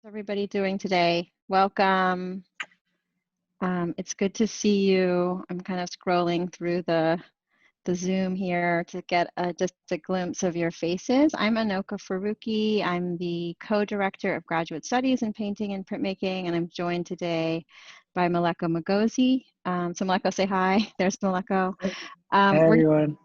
How's everybody doing today? Welcome. It's good to see you. I'm kind of scrolling through the Zoom here to get just a glimpse of your faces. I'm Anoka Faruqee. I'm the co-director of graduate studies in painting and printmaking, and I'm joined today by Meleko Mokgosi. So Meleko, say hi. There's Meleko. Hi, everyone.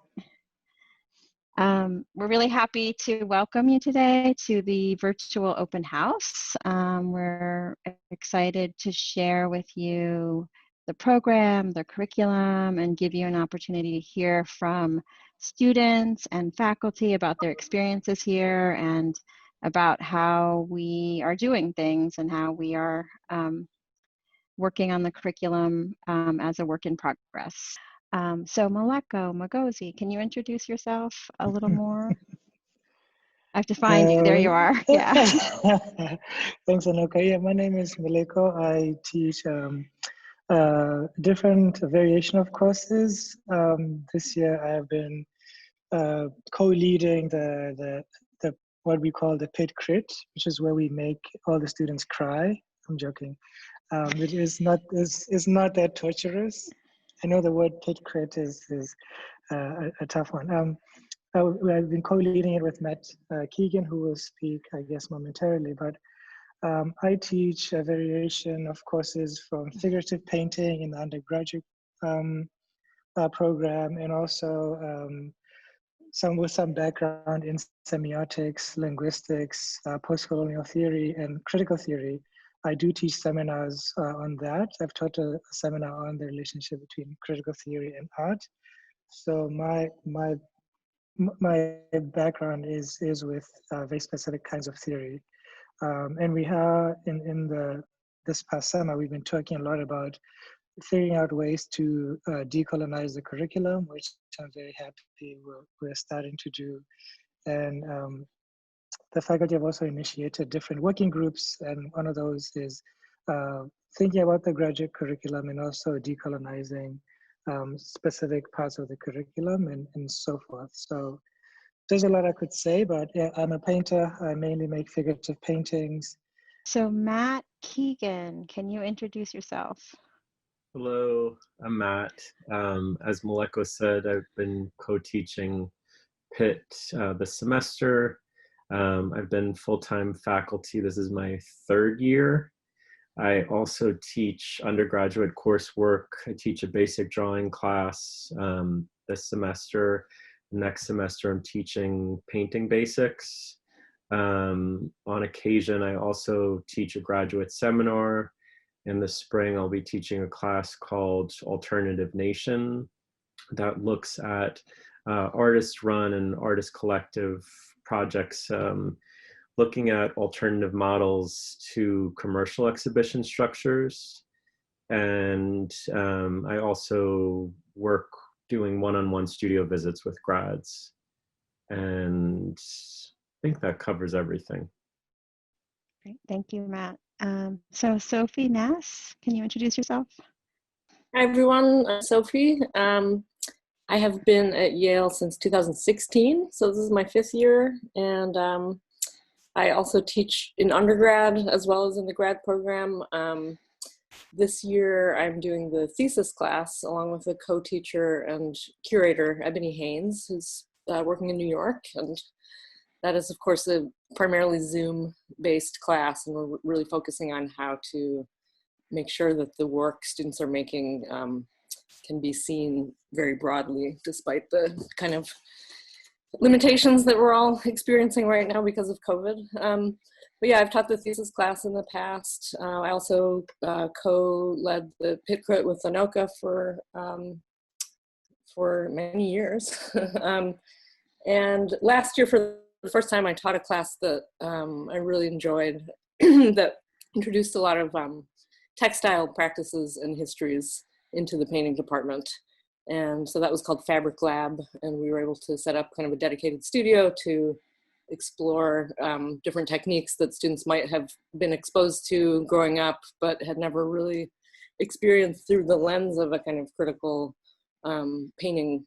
We're really happy to welcome you today to the virtual open house. We're excited to share with you the program, the curriculum, and give you an opportunity to hear from students and faculty about their experiences here and about how we are doing things and how we are working on the curriculum as a work in progress. So Meleko Mokgosi, can you introduce yourself a little more? I have to find you. There you are. Yeah. Thanks, Anoka. Yeah, my name is Meleko. I teach different variation of courses. This year, I have been co-leading the what we call the Pit Crit, which is where we make all the students cry. I'm joking. It is not that torturous. I know the word Pit Crit is a tough one. I've been co-leading it with Matt Keegan, who will speak, I guess, momentarily. But I teach a variation of courses from figurative painting in the undergraduate program, and also some background in semiotics, linguistics, post-colonial theory, and critical theory. I do teach seminars on that. I've taught a seminar on the relationship between critical theory and art. So my background is with very specific kinds of theory, and we have this past summer we've been talking a lot about figuring out ways to decolonize the curriculum, which I'm very happy we're starting to do. And the faculty have also initiated different working groups, and one of those is thinking about the graduate curriculum and also decolonizing specific parts of the curriculum and so forth. So there's a lot I could say, but yeah, I'm a painter. I mainly make figurative paintings. So Matt Keegan, can you introduce yourself? Hello, I'm Matt. As Meleko said, I've been co-teaching PIT this semester. I've been full-time faculty. This is my third year. I also teach undergraduate coursework. I teach a basic drawing class this semester. Next semester, I'm teaching painting basics. On occasion, I also teach a graduate seminar. In the spring, I'll be teaching a class called Alternative Nation that looks at artist-run and artist collective projects looking at alternative models to commercial exhibition structures. And I also work doing one-on-one studio visits with grads. And I think that covers everything. Great. Thank you, Matt. So Sophy Naess, can you introduce yourself? Hi, everyone. I'm Sophy. I have been at Yale since 2016, so this is my 5th year. And I also teach in undergrad as well as in the grad program. This year, I'm doing the thesis class along with a co-teacher and curator, Ebony Haynes, who's working in New York. And that is, of course, a primarily Zoom-based class, and we're really focusing on how to make sure that the work students are making can be seen very broadly, despite the kind of limitations that we're all experiencing right now because of COVID. But yeah, I've taught the thesis class in the past. I also co-led the Pit Crit with Anoka for many years. And last year, for the first time, I taught a class that I really enjoyed that introduced a lot of textile practices and histories into the painting department. And so that was called Fabric Lab, and we were able to set up kind of a dedicated studio to explore different techniques that students might have been exposed to growing up, but had never really experienced through the lens of a kind of critical painting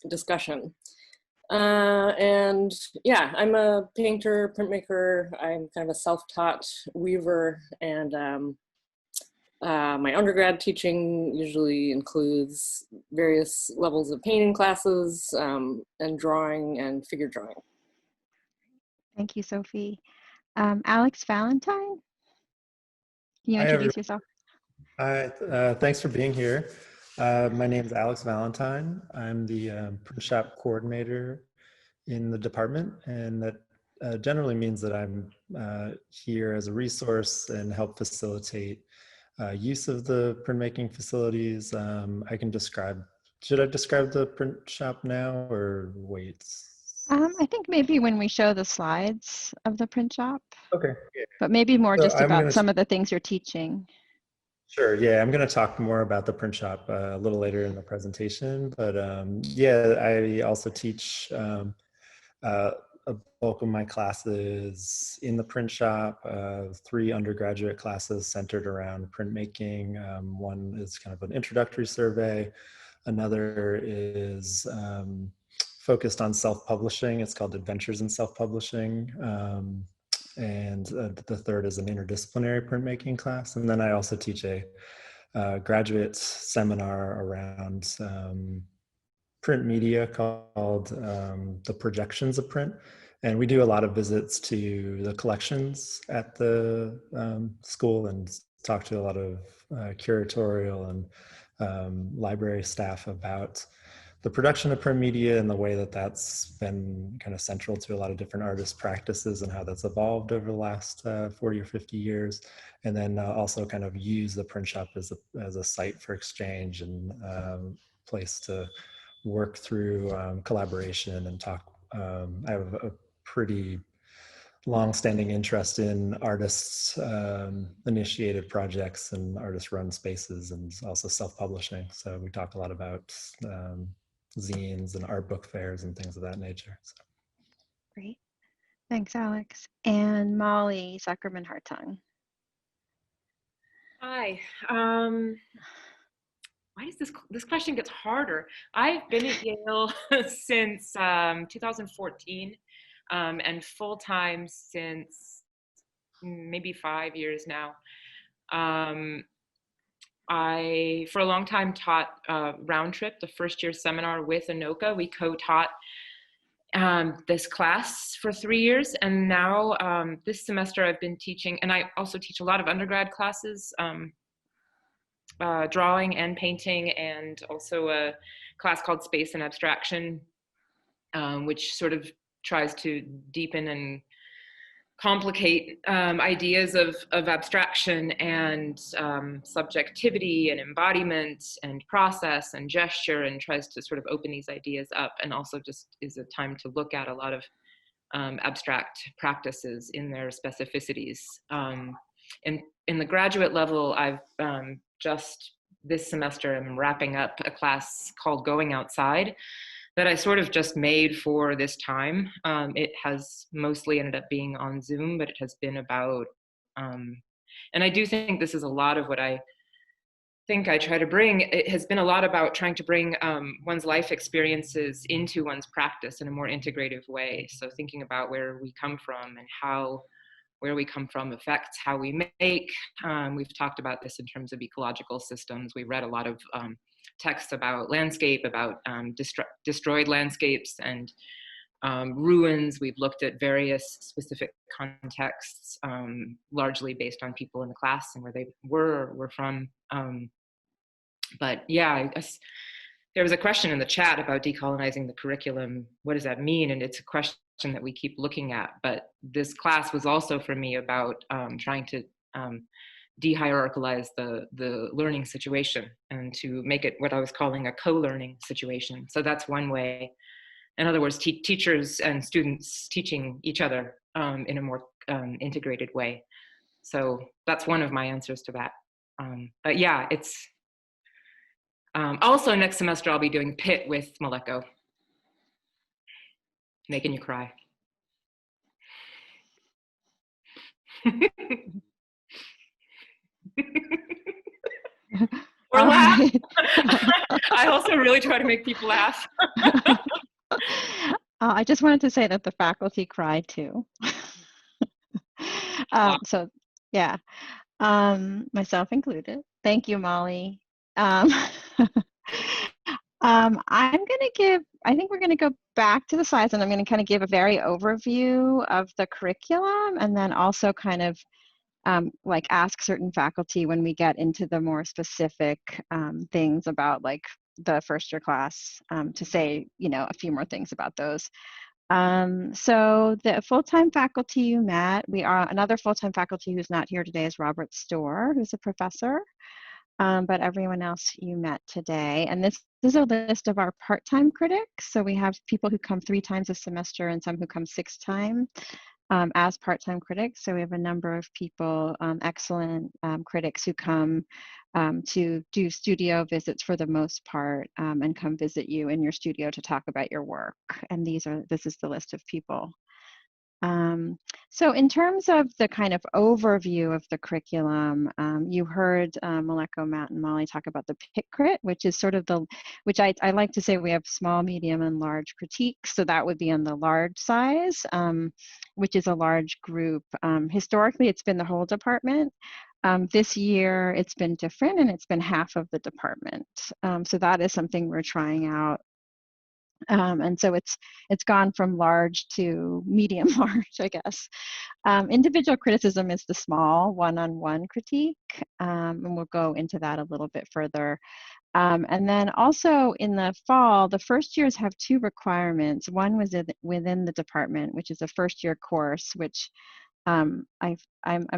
discussion. And yeah, I'm a painter, printmaker. I'm kind of a self-taught weaver, and my undergrad teaching usually includes various levels of painting classes and drawing and figure drawing. Thank you, Sophie. Alex Valentine, can you introduce yourself? Hi, thanks for being here. My name is Alex Valentine. I'm the print shop coordinator in the department, and that generally means that I'm here as a resource and help facilitate use of the printmaking facilities. I can describe, should I describe the print shop now or wait? I think maybe when we show the slides of the print shop. Okay. But maybe more So just about some of the things you're teaching. Sure. Yeah, I'm going to talk more about the print shop a little later in the presentation. But yeah, I also teach a bulk of my classes in the print shop, 3 undergraduate classes centered around printmaking. One is kind of an introductory survey. Another is focused on self-publishing. It's called Adventures in Self-Publishing. And the third is an interdisciplinary printmaking class. And then I also teach a graduate seminar around print media called The Projections of Print. And we do a lot of visits to the collections at the school and talk to a lot of curatorial and library staff about the production of print media and the way that that's been kind of central to a lot of different artist practices and how that's evolved over the last 40 or 50 years. And then also kind of use the print shop as a site for exchange and place to work through collaboration and talk. I have a pretty long-standing interest in artists initiated projects and artist-run spaces, and also self-publishing. So we talk a lot about zines and art book fairs and things of that nature. So. Great. Thanks, Alex. And Molly Zuckerman-Hartung. Hi. Why does this question gets harder? I've been at Yale since 2014 and full-time since maybe 5 years now. I, for a long time, taught Round Trip, the first year seminar with Anoka. We co-taught this class for 3 years. And now this semester I've been teaching, and I also teach a lot of undergrad classes, drawing and painting, and also a class called Space and Abstraction, which sort of tries to deepen and complicate ideas of abstraction and subjectivity and embodiment and process and gesture, and tries to sort of open these ideas up, and also just is a time to look at a lot of abstract practices in their specificities. And in the graduate level, I've just this semester I'm wrapping up a class called Going Outside that I sort of just made for this time. It has mostly ended up being on Zoom, but it has been about, and I do think this is a lot of what I think I try to bring. It has been a lot about trying to bring one's life experiences into one's practice in a more integrative way. So thinking about where we come from and how where we come from affects how we make. We've talked about this in terms of ecological systems. We read a lot of texts about landscape, about destroyed landscapes and ruins. We've looked at various specific contexts, largely based on people in the class and where they were from. But yeah, I guess there was a question in the chat about decolonizing the curriculum. What does that mean? And it's a question that we keep looking at. But this class was also for me about trying to de-hierarchalize the learning situation and to make it what I was calling a co-learning situation. So that's one way. In other words, teachers and students teaching each other in a more integrated way. So that's one of my answers to that. But yeah, it's also next semester I'll be doing PIT with Meleko. Making you cry. Or laugh. I also really try to make people laugh. I just wanted to say that the faculty cried too. So yeah, myself included. Thank you, Molly. I think we're going to go back to the slides, and I'm going to kind of give a very overview of the curriculum, and then also kind of like ask certain faculty when we get into the more specific things about like the first year class to say, you know, a few more things about those. So the full-time faculty you met, another full-time faculty who's not here today is Robert Storr, who's a professor. But everyone else you met today. And this is a list of our part-time critics. So we have people who come 3 times a semester and some who come 6 times as part-time critics. So we have a number of people, excellent critics who come to do studio visits for the most part and come visit you in your studio to talk about your work. And this is the list of people. So in terms of the kind of overview of the curriculum, you heard Meleko, Matt, and Molly talk about the PIT crit, which is sort of which I like to say we have small, medium, and large critiques. So that would be on the large size, which is a large group. Historically, it's been the whole department. This year, it's been different, and it's been half of the department. So that is something we're trying out. And so it's gone from large to medium large, I guess. Individual criticism is the small one-on-one critique, and we'll go into that a little bit further. And then also in the fall, the first years have 2 requirements. One was within the department, which is a first year course, which I'm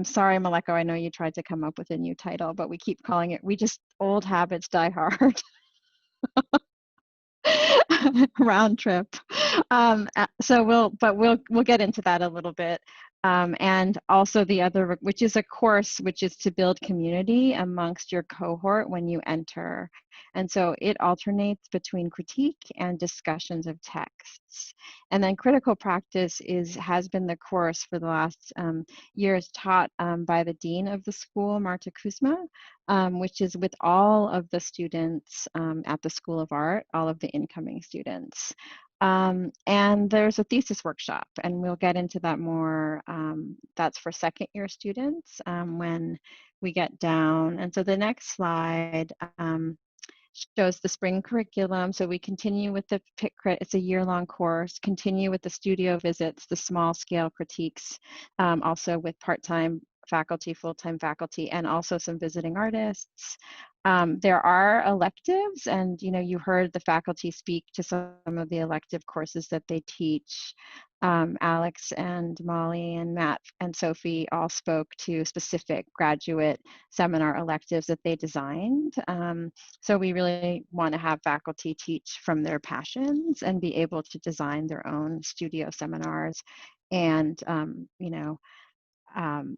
sorry, Meleko, I know you tried to come up with a new title, but we keep calling it, old habits die hard. Round trip. So we'll get into that a little bit. And also the other, which is a course, which is to build community amongst your cohort when you enter. And so it alternates between critique and discussions of texts. And then critical practice has been the course for the last years taught by the dean of the school, Marta Kuzma, which is with all of the students at the School of Art, all of the incoming students. And there's a thesis workshop, and we'll get into that more. That's for second year students when we get down. And so the next slide shows the spring curriculum. So we continue with the PIT crit, it's a year-long course, continue with the studio visits, the small scale critiques, also with part-time faculty, full-time faculty, and also some visiting artists. There are electives, and you heard the faculty speak to some of the elective courses that they teach. Alex and Molly and Matt and Sophy all spoke to specific graduate seminar electives that they designed. So we really want to have faculty teach from their passions and be able to design their own studio seminars and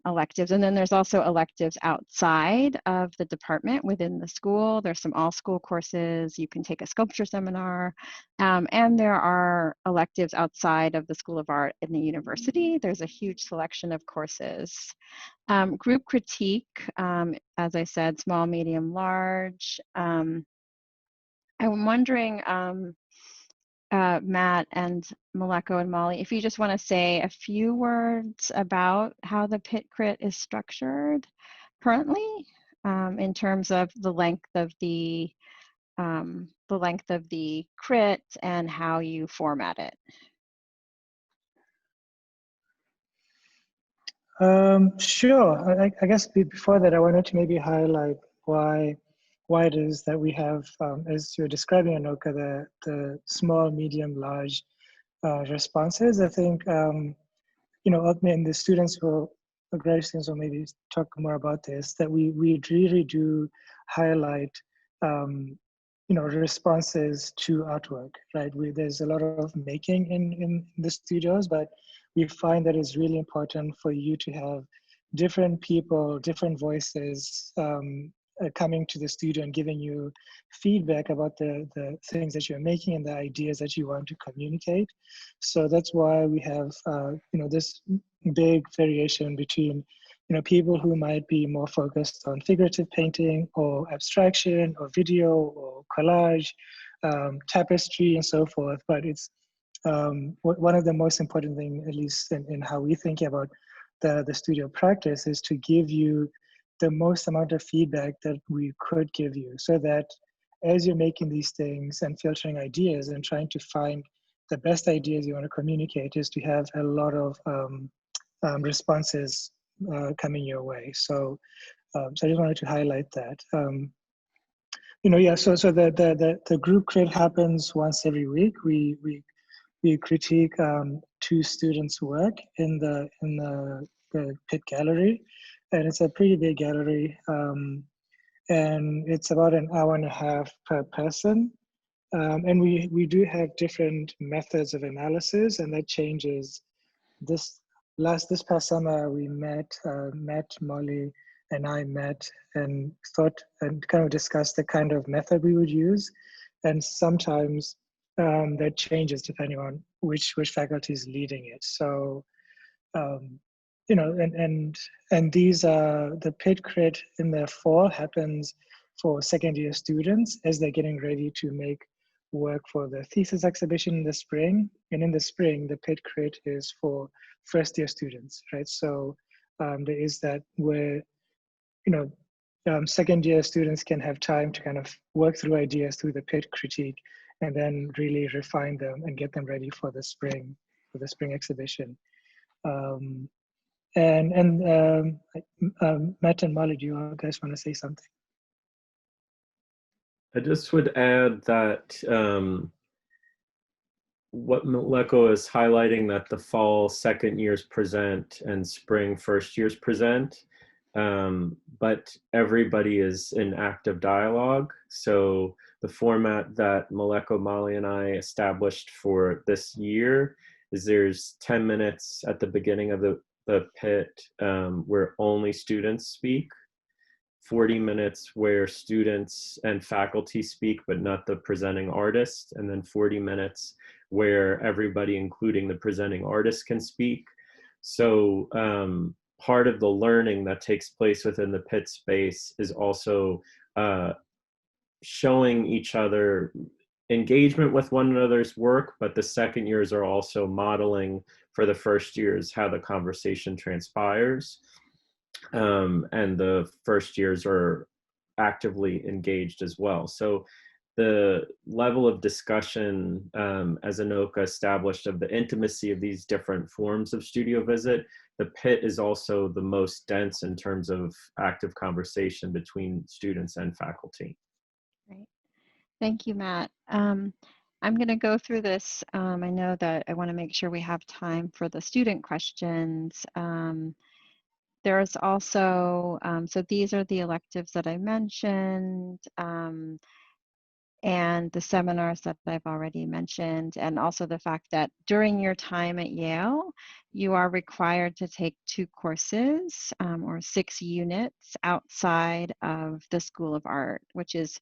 electives. And then there's also electives outside of the department within the school. There's some all-school courses. You can take a sculpture seminar. And there are electives outside of the School of Art in the university. There's a huge selection of courses. Group critique, as I said, small, medium, large. I'm wondering, Matt and Meleko and Molly, if you just want to say a few words about how the PIT crit is structured currently, in terms of the length of the crit and how you format it. Sure. I guess before that, I wanted to maybe highlight why it is that we have, as you're describing, Anoka, the small, medium, large responses. I think, and the students who are graduate students will maybe talk more about this, that we really do highlight, responses to artwork, right? There's a lot of making in the studios, but we find that it's really important for you to have different people, different voices, coming to the studio and giving you feedback about the things that you're making and the ideas that you want to communicate. So that's why we have this big variation between people who might be more focused on figurative painting or abstraction or video or collage, tapestry and so forth. But it's one of the most important things, at least in how we think about the studio practice, is to give you the most amount of feedback that we could give you, so that as you're making these things and filtering ideas and trying to find the best ideas you want to communicate, is to have a lot of responses coming your way. So, so I just wanted to highlight that. So the group crit happens once every week. We critique 2 students' work in the Pitt Gallery, and it's a pretty big gallery, and it's about an hour and a half per person. And we do have different methods of analysis, and that changes. This past summer, we met, Molly and I met and thought and kind of discussed the kind of method we would use. And sometimes that changes depending on which faculty is leading it. So, and these the Pitt Crit in the fall happens for second year students as they're getting ready to make work for the thesis exhibition in the spring. And in the spring, the Pitt Crit is for first year students, right? So there is that where, second year students can have time to kind of work through ideas through the Pitt critique and then really refine them and get them ready for the spring exhibition. Matt and Molly, do you guys want to say something? I just would add that what Meleko is highlighting, that the fall second years present and spring first years present, but everybody is in active dialogue. So the format that Meleko, Molly, and I established for this year is there's 10 minutes at the beginning of the Pitt where only students speak, 40 minutes where students and faculty speak, but not the presenting artist, and then 40 minutes where everybody, including the presenting artist, can speak. So part of the learning that takes place within the Pitt space is also showing each other engagement with one another's work, but the second years are also modeling for the first years how the conversation transpires. And the first years are actively engaged as well. So the level of discussion, as Anoka established, of the intimacy of these different forms of studio visit, the Pitt is also the most dense in terms of active conversation between students and faculty. Great. Thank you, Matt. I'm going to go through this. I know that I want to make sure we have time for the student questions. There's also, so these are the electives that I mentioned, and the seminars that I've already mentioned, and also the fact that during your time at Yale, you are required to take 2 courses or 6 units outside of the School of Art, which is,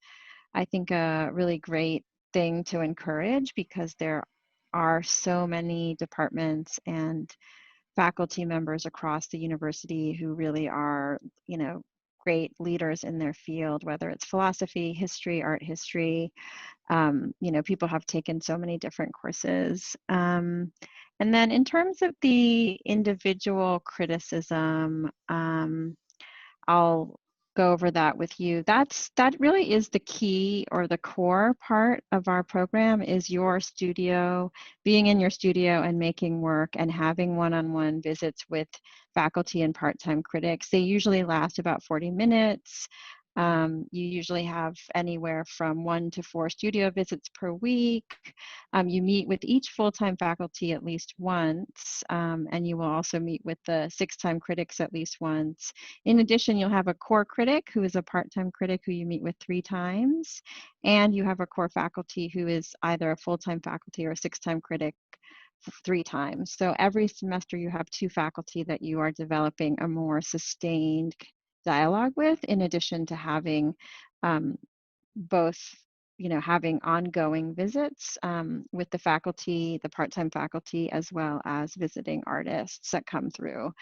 I think, a really great thing to encourage, because there are so many departments and faculty members across the university who really are, great leaders in their field, whether it's philosophy, history, art history. People have taken so many different courses. And then in terms of the individual criticism, I'll go over that with you. That really is the key, or the core part of our program, is your studio, being in your studio and making work and having one-on-one visits with faculty and part-time critics. They usually last about 40 minutes. You usually have anywhere from 1 to 4 studio visits per week. You meet with each full-time faculty at least once, and you will also meet with the 6-time critics at least once. In addition, you'll have a core critic who is a part-time critic who you meet with 3 times, and you have a core faculty who is either a full-time faculty or a 6-time critic 3 times. So every semester you have 2 faculty that you are developing a more sustained dialogue with, in addition to having both having ongoing visits with the faculty, the part-time faculty, as well as visiting artists that come through.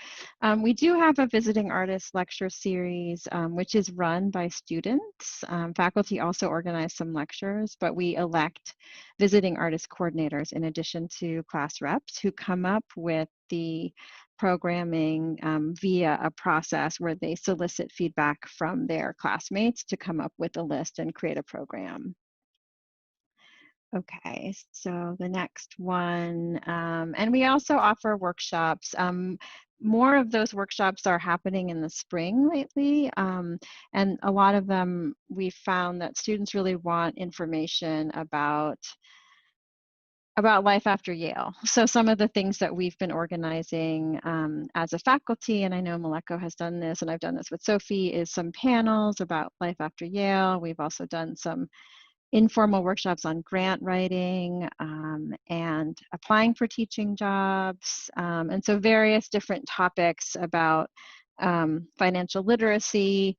We do have a visiting artist lecture series, which is run by students. Faculty also organize some lectures, but we elect visiting artist coordinators in addition to class reps who come up with the programming via a process where they solicit feedback from their classmates to come up with a list and create a program. Okay, so the next one, and we also offer workshops. More of those workshops are happening in the spring lately, and a lot of them we found that students really want information about life after Yale. So some of the things that we've been organizing as a faculty, and I know Meleko has done this, and I've done this with Sophy, is some panels about life after Yale. We've also done some informal workshops on grant writing and applying for teaching jobs. And so various different topics about financial literacy.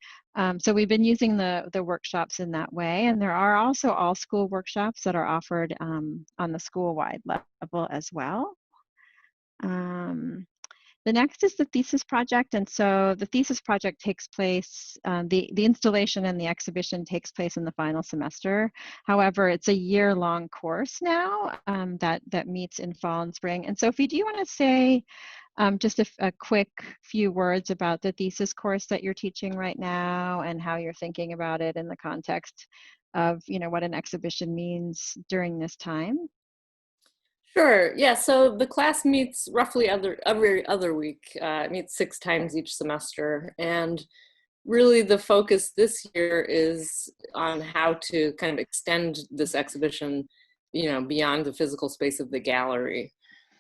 So we've been using the workshops in that way. And there are also all school workshops that are offered on the school-wide level as well. The next is the Thesis Project, and so the Thesis Project takes place, the installation and the exhibition takes place in the final semester. However, it's a year-long course now that meets in fall and spring. And Sophy, do you want to say just a quick few words about the thesis course that you're teaching right now and how you're thinking about it in the context of what an exhibition means during this time? Sure. Yeah. So the class meets roughly every other week. It meets 6 times each semester, and really the focus this year is on how to kind of extend this exhibition, beyond the physical space of the gallery.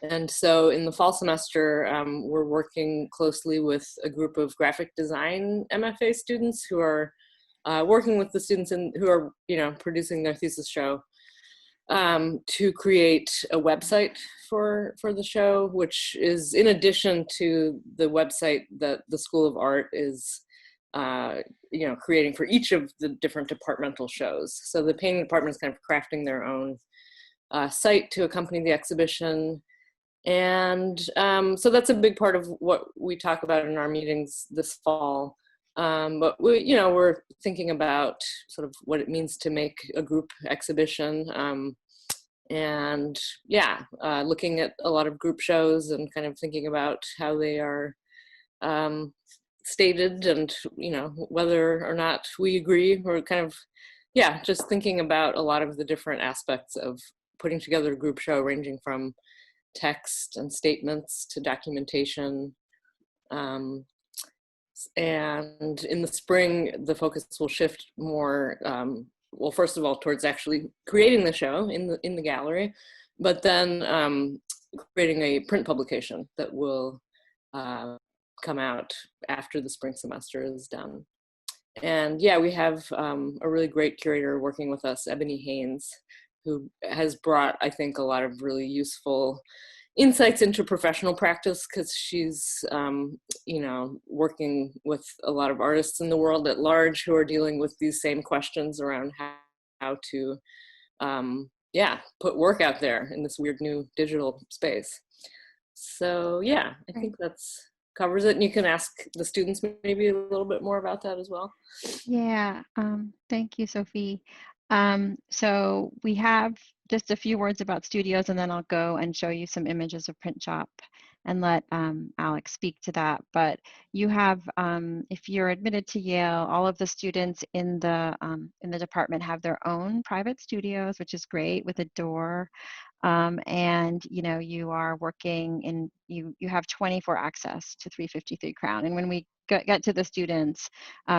And so in the fall semester, we're working closely with a group of graphic design MFA students who are working with the students who are producing their thesis show. To create a website for the show, which is in addition to the website that the School of Art is creating for each of the different departmental shows. So the painting department is kind of crafting their own site to accompany the exhibition. And so that's a big part of what we talk about in our meetings this fall. But we're thinking about sort of what it means to make a group exhibition, and looking at a lot of group shows and kind of thinking about how they are stated, and whether or not we agree. We're kind of just thinking about a lot of the different aspects of putting together a group show, ranging from text and statements to documentation. And in the spring, the focus will shift more, well, first of all, towards actually creating the show in the gallery, but then creating a print publication that will come out after the spring semester is done. And we have a really great curator working with us, Ebony Haynes, who has brought, I think, a lot of really useful insights into professional practice, because she's working with a lot of artists in the world at large who are dealing with these same questions around how to put work out there in this weird new digital space. So I think that's covers it, and you can ask the students maybe a little bit more about that as well. Thank you, Sophy. So we have just a few words about studios, and then I'll go and show you some images of Print Shop and let Alex speak to that. But you have, if you're admitted to Yale, all of the students in the department have their own private studios, which is great, with a door. And you are working in, you have 24 access to 353 Crown. And when we get to the students,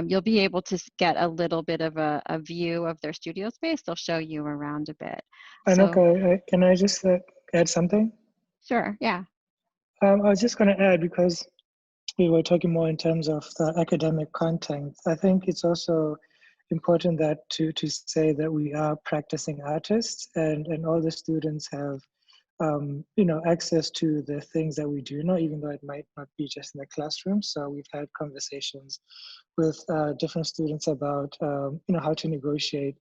you'll be able to get a little bit of a view of their studio space. They'll show you around a bit. Anoka, can I just add something? Sure, yeah. I was just going to add, because we were talking more in terms of the academic content, I think it's also important that to say that we are practicing artists, and all the students have access to the things that we do know, even though it might not be just in the classroom. So we've had conversations with different students about how to negotiate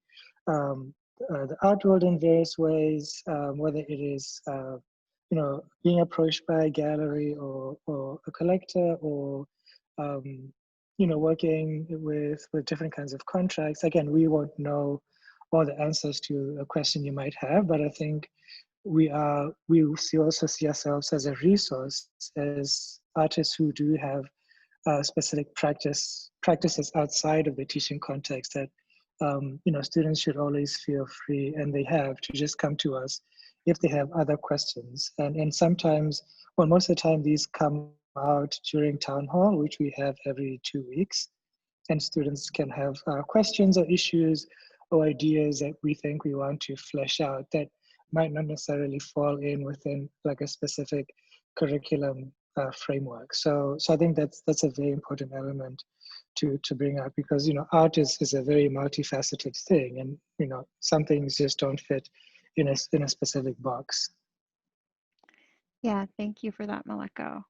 the art world in various ways, whether it is being approached by a gallery or a collector, or working with different kinds of contracts. Again, we won't know all the answers to a question you might have, but I think we also see ourselves as a resource, as artists who do have specific practices outside of the teaching context, that students should always feel free, and they have to just come to us if they have other questions. And sometimes, well, most of the time, these come out during town hall, which we have every 2 weeks, and students can have questions or issues or ideas that we think we want to flesh out that might not necessarily fall in within like a specific curriculum framework. So I think that's a very important element to bring up, because art is a very multifaceted thing, and some things just don't fit in a specific box. Yeah, thank you for that, Meleko.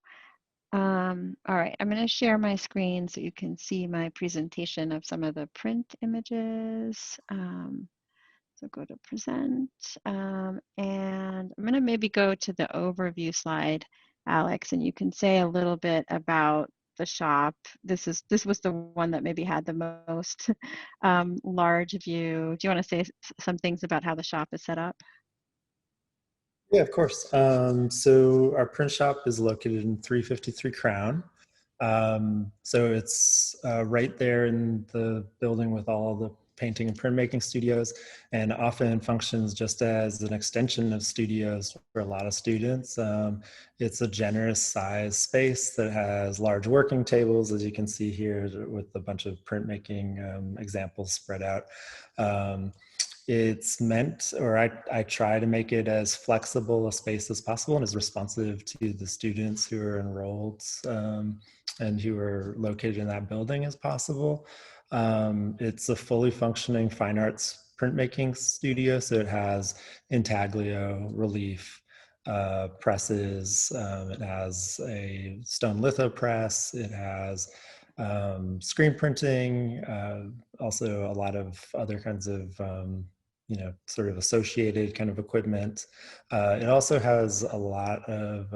All right, I'm going to share my screen so you can see my presentation of some of the print images. So go to present, and I'm going to maybe go to the overview slide, Alex, and you can say a little bit about the shop. This was the one that maybe had the most large view. Do you want to say some things about how the shop is set up? Yeah, of course. So our print shop is located in 353 Crown. So it's right there in the building with all the painting and printmaking studios, and often functions just as an extension of studios for a lot of students. It's a generous size space that has large working tables, as you can see here, with a bunch of printmaking examples spread out. It's meant, or I try to make it as flexible a space as possible and as responsive to the students who are enrolled and who are located in that building as possible. It's a fully functioning fine arts printmaking studio, so it has intaglio, relief, presses, it has a stone litho press, it has screen printing, also a lot of other kinds of sort of associated kind of equipment. It also has a lot of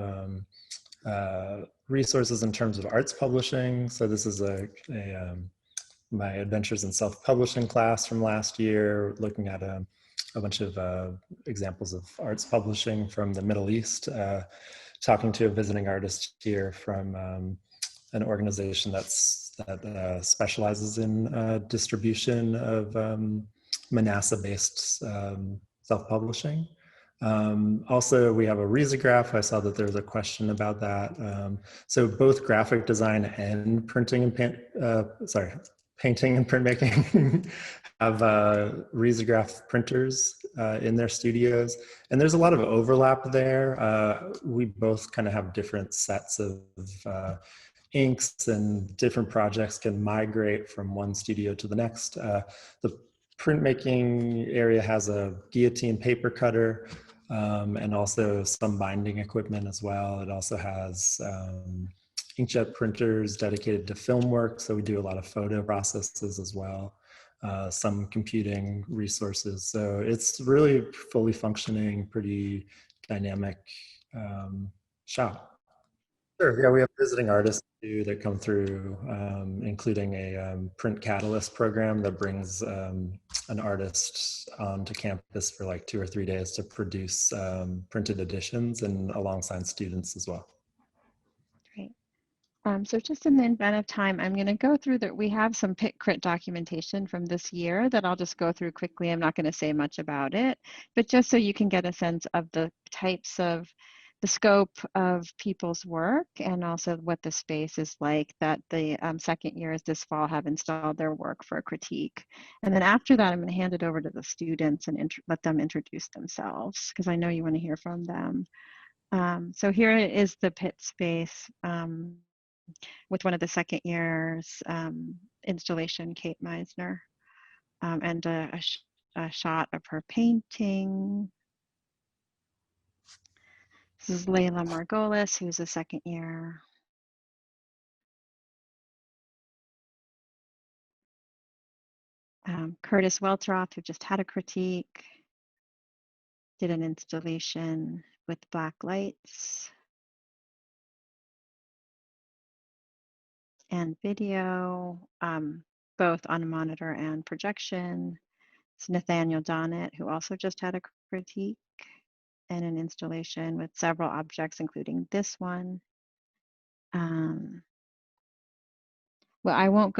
resources in terms of arts publishing. So this is my Adventures in Self-Publishing class from last year, looking at a bunch of examples of arts publishing from the Middle East, talking to a visiting artist here from an organization that specializes in distribution of Manassa-based self-publishing. Also, we have a risograph. I saw that there was a question about that. So both graphic design and painting and printmaking have risograph printers in their studios. And there's a lot of overlap there. We both kind of have different sets of inks, and different projects can migrate from one studio to the next. The printmaking area has a guillotine paper cutter, and also some binding equipment as well. It also has inkjet printers dedicated to film work, so we do a lot of photo processes as well, some computing resources. So it's really fully functioning, pretty dynamic shop. Sure, yeah, we have visiting artists too that come through, including a print catalyst program that brings an artist onto campus for like 2 or 3 days to produce printed editions, and alongside students as well. Great. So just in the event of time, I'm going to go through that. We have some Pitt Crit documentation from this year that I'll just go through quickly. I'm not going to say much about it, but just so you can get a sense of the types of the scope of people's work, and also what the space is like that the second years this fall have installed their work for a critique. And then after that, I'm going to hand it over to the students and let them introduce themselves, because I know you want to hear from them. So here is the Pitt space with one of the second years installation, Kate Meisner, and a shot of her painting. This is Layla Margolis, who's a second year. Curtis Welteroth, who just had a critique, did an installation with black lights and video, both on a monitor and projection. It's Nathaniel Donnett, who also just had a critique and an installation with several objects, including this one. Well, I won't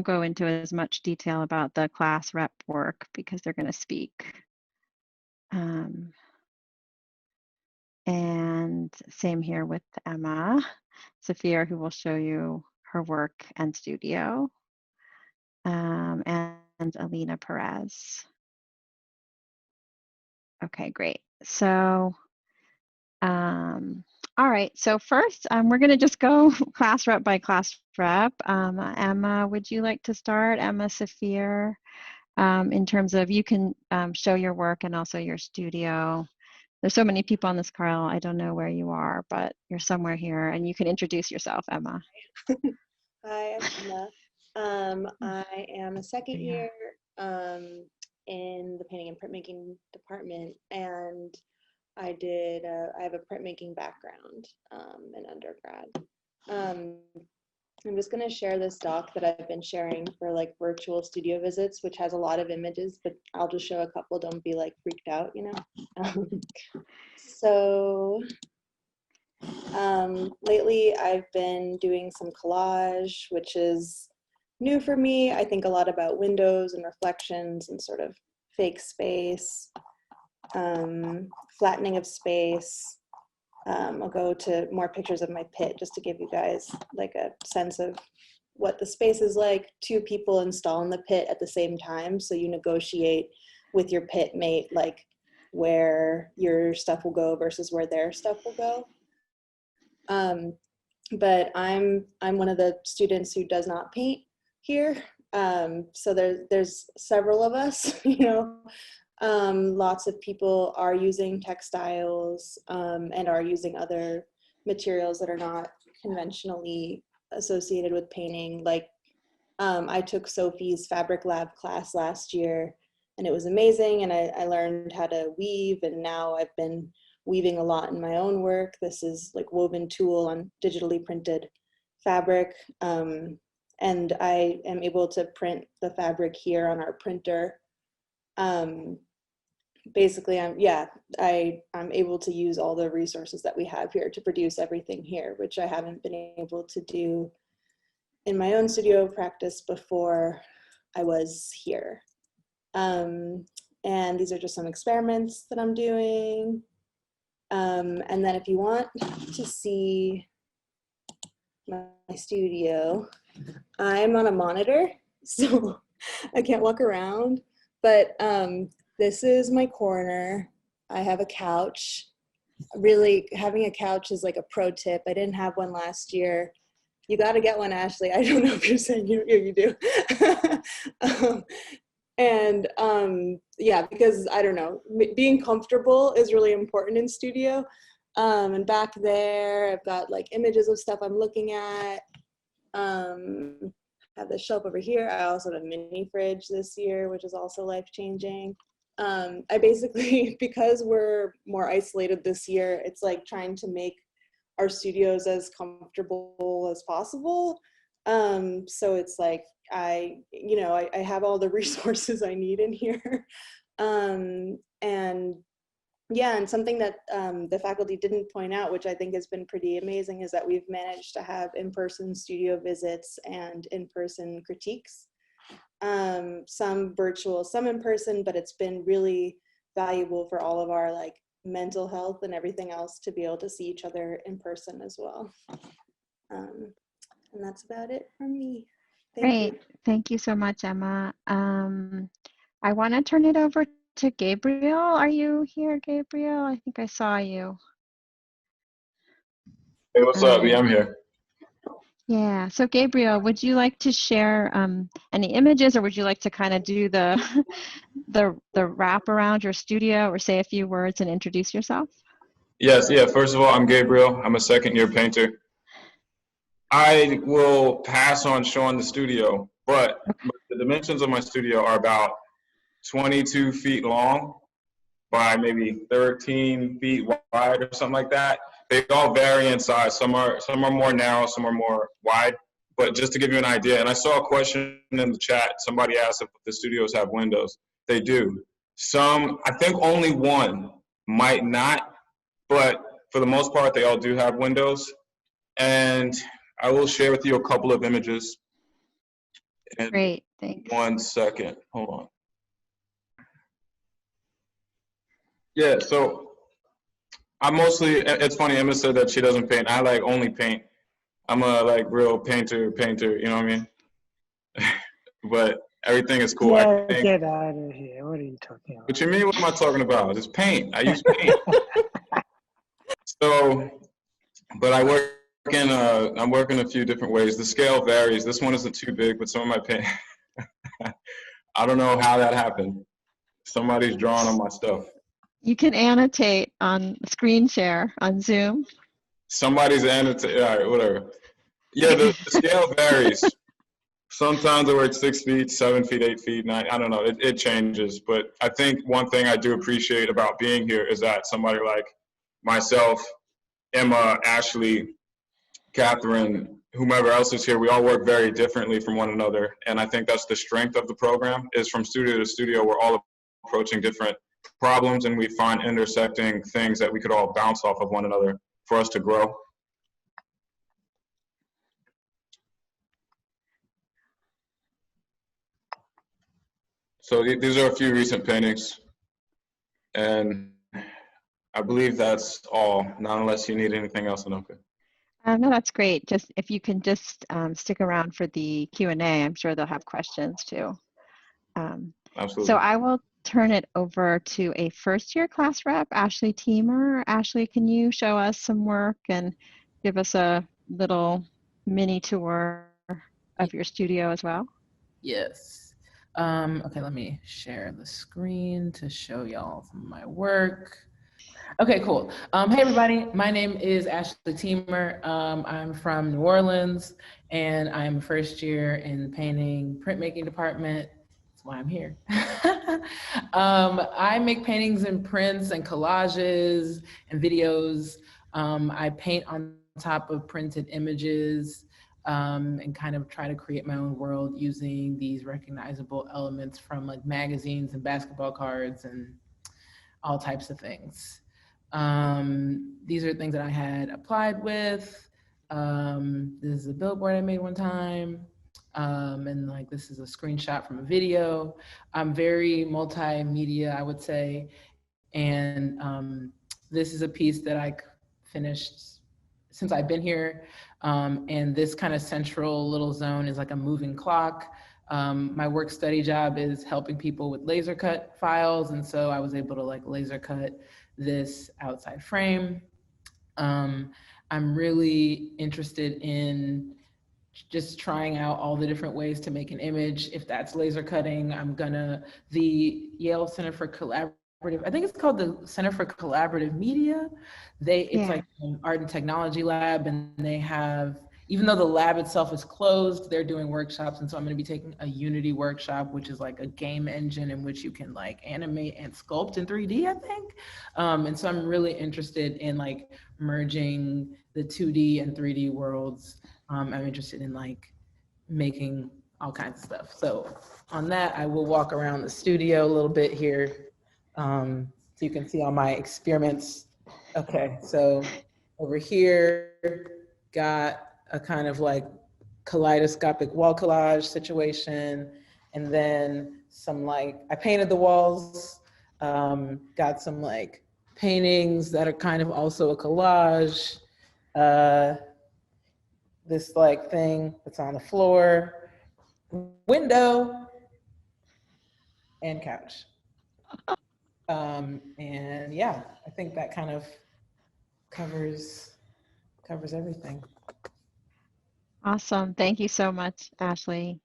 go into as much detail about the class rep work because they're going to speak. And same here with Emma Safir, who will show you her work and studio, and Alina Perez. Okay, great. So, all right. So first, we're going to just go class rep by class rep. Emma, would you like to start? Emma Safir, in terms of you can show your work and also your studio. There's so many people on this call. I don't know where you are, but you're somewhere here, and you can introduce yourself, Emma. Hi, I'm Emma. I am a second year in the Painting and Printmaking department, and I have a printmaking background in undergrad. I'm just going to share this doc that I've been sharing for like virtual studio visits, which has a lot of images, but I'll just show a couple. Don't be like freaked out, you know. So lately I've been doing some collage, which is new for me. I think a lot about windows and reflections and sort of fake space, flattening of space. I'll go to more pictures of my pit just to give you guys like a sense of what the space is like. 2 people install in the pit at the same time, so you negotiate with your pit mate like where your stuff will go versus where their stuff will go. But I'm one of the students who does not paint here, so there's several of us, you know. Lots of people are using textiles and are using other materials that are not conventionally associated with painting. Like I took Sophie's Fabric Lab class last year, and it was amazing, and I learned how to weave, and now I've been weaving a lot in my own work. This is like woven tulle on digitally printed fabric, and I am able to print the fabric here on our printer. Basically, I'm able to use all the resources that we have here to produce everything here, which I haven't been able to do in my own studio practice before I was here. And these are just some experiments that I'm doing. And then if you want to see my studio, I'm on a monitor, so I can't walk around, but this is my corner. I have a couch. Really, having a couch is like a pro tip. I didn't have one last year. You got to get one, Ashley. I don't know if you're saying you do. Yeah, because I don't know, being comfortable is really important in studio. And back there, I've got like images of stuff I'm looking at. Have the shelf over here. I also have a mini fridge this year, which is also life-changing. I basically, because we're more isolated this year, it's like trying to make our studios as comfortable as possible. So it's like, I have all the resources I need in here. And something that the faculty didn't point out, which I think has been pretty amazing, is that we've managed to have in-person studio visits and in-person critiques. Some virtual, some in person, but it's been really valuable for all of our like mental health and everything else to be able to see each other in person as well. And that's about it from me. Great. Thank you so much, Emma. I want to turn it over to Gabriel. Are you here, Gabriel? I think I saw you. Hey, what's up? Yeah, I'm here. Yeah, so Gabriel, would you like to share any images, or would you like to kind of do the wrap around your studio, or say a few words and introduce yourself? Yes, yeah. First of all, I'm Gabriel. I'm a second-year painter. I will pass on showing the studio but the dimensions of my studio are about 22 feet long by maybe 13 feet wide or something like that. They all vary in size. Some are more narrow, some are more wide. But just to give you an idea, and I saw a question in the chat, somebody asked if the studios have windows. They do. Some, I think only one might not, but for the most part, they all do have windows. And I will share with you a couple of images. And Great, thanks. 1 second, hold on. Yeah, so I mostly, it's funny, Emma said that she doesn't paint. I like only paint. I'm a like real painter, you know what I mean? But everything is cool. Yeah, I think, get out of here. What are you talking about? what you mean, what am I talking about? It's paint, I use paint. So, but I work in, I'm working a few different ways. The scale varies. This one isn't too big, but some of my paint, I don't know how that happened. Somebody's drawing on my stuff. You can annotate on screen share on Zoom. Somebody's annotating, all right, whatever. Yeah, the scale varies. Sometimes I work 6 feet, 7 feet, 8 feet, 9, I don't know, it changes. But I think one thing I do appreciate about being here is that somebody like myself, Emma, Ashley, Katherine, whomever else is here, we all work very differently from one another. And I think that's the strength of the program, is from studio to studio, we're all approaching different problems and we find intersecting things that we could all bounce off of one another for us to grow. So these are a few recent paintings, and I believe that's all, not unless you need anything else, Anoka. No, that's great. Just if you can just stick around for the Q&A, I'm sure they'll have questions too. Absolutely. So I will turn it over to a first-year class rep, Ashley Teamer. Ashley, can you show us some work and give us a little mini tour of your studio as well? Yes. Okay, let me share the screen to show y'all some of my work. Okay, cool. Hey everybody, my name is Ashley Teamer. I'm from New Orleans and I'm first year in the painting printmaking department. That's why I'm here. I make paintings and prints and collages and videos. I paint on top of printed images. And kind of try to create my own world using these recognizable elements from like magazines and basketball cards and all types of things. These are things that I had applied with. This is a billboard I made one time. And like this is a screenshot from a video. I'm very multimedia, I would say. And this is a piece that I finished since I've been here. And this kind of central little zone is like a moving clock. My work study job is helping people with laser cut files. And so I was able to like laser cut this outside frame. I'm really interested in just trying out all the different ways to make an image. If that's laser cutting, the Yale Center for Collaborative, I think it's called the Center for Collaborative Media. It's like an art and technology lab, and they have, even though the lab itself is closed, they're doing workshops. And so I'm going to be taking a Unity workshop, which is like a game engine in which you can like animate and sculpt in 3D, I think. And so I'm really interested in like merging the 2D and 3D worlds. I'm interested in like making all kinds of stuff. So on that, I will walk around the studio a little bit here. So you can see all my experiments. Okay, so over here, got a kind of like kaleidoscopic wall collage situation. And then some like, I painted the walls, got some like paintings that are kind of also a collage. This like thing that's on the floor, window, and couch. And yeah, I think that kind of covers everything. Awesome. Thank you so much, Ashley.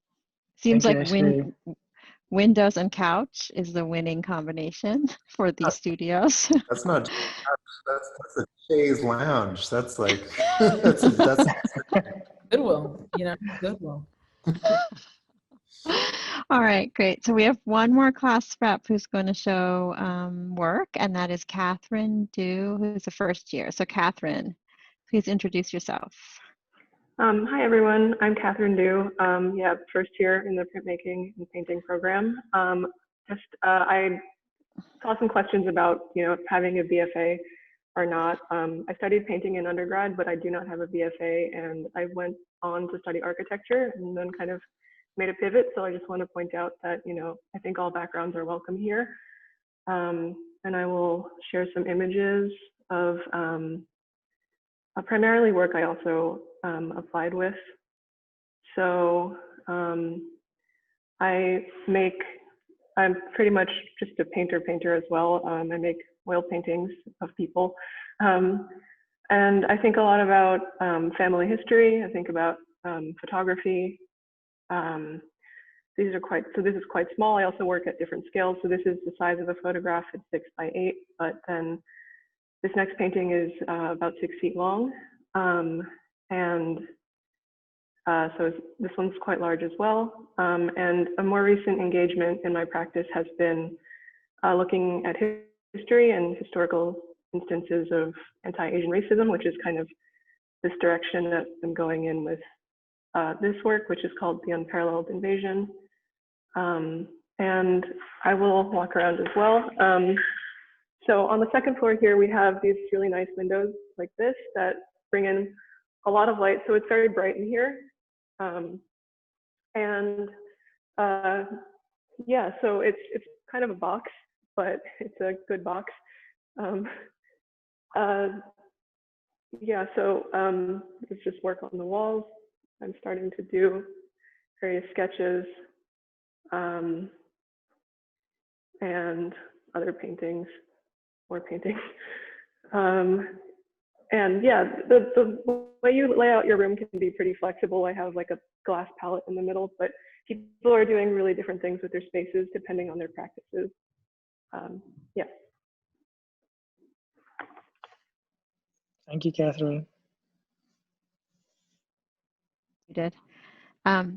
Seems Thank like you, windows and couch is the winning combination for these studios. That's not, that's a chaise lounge. That's like, that's Goodwill, you know, Goodwill. All right, great. So we have one more class rep who's going to show work, and that is Katherine Du, who's a first year. So Katherine, please introduce yourself. Hi, everyone. I'm Katherine Du. Yeah, first year in the printmaking and painting program. I saw some questions about, having a BFA or not. I studied painting in undergrad, but I do not have a BFA, and I went on to study architecture and then kind of made a pivot. So I just want to point out that, I think all backgrounds are welcome here. And I will share some images of primarily work I also applied with. So I'm pretty much just a painter as well. I make oil paintings of people. And I think a lot about family history. I think about photography. This is quite small. I also work at different scales. So this is the size of a photograph. It's 6 by 8, but then this next painting is about 6 feet long. So this one's quite large as well. And a more recent engagement in my practice has been looking at history and historical instances of anti-Asian racism, which is kind of this direction that I'm going in with this work, which is called The Unparalleled Invasion. And I will walk around as well. So on the second floor here, we have these really nice windows like this that bring in a lot of light. So it's very bright in here. Yeah, so it's kind of a box, but it's a good box. Yeah, so it's just work on the walls. I'm starting to do various sketches and other paintings, more paintings. And yeah, the way you lay out your room can be pretty flexible. I have like a glass palette in the middle, but people are doing really different things with their spaces depending on their practices. Yeah. Thank you, Katherine. You did.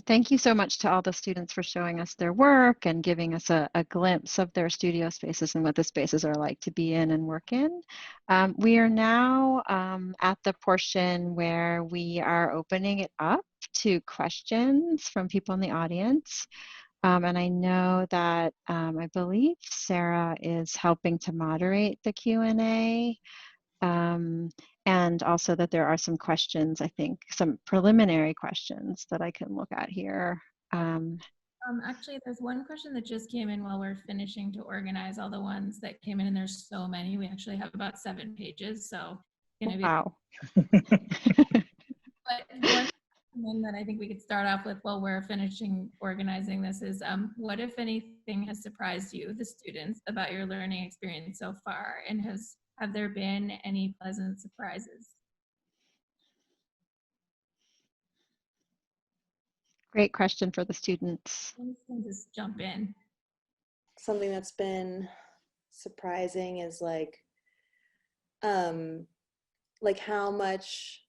Thank you so much to all the students for showing us their work and giving us a glimpse of their studio spaces and what the spaces are like to be in and work in. We are now at the portion where we are opening it up to questions from people in the audience. And I know that I believe Sarah is helping to moderate the Q&A. And also that there are some questions, I think, some preliminary questions that I can look at here. Actually, there's one question that just came in while we're finishing to organize all the ones that came in, and there's so many. We actually have about 7 pages, so wow. But one that I think we could start off with while we're finishing organizing this is, what, if anything, has surprised you, the students, about your learning experience so far, and have there been any pleasant surprises? Great question for the students. You can just jump in. Something that's been surprising is like how much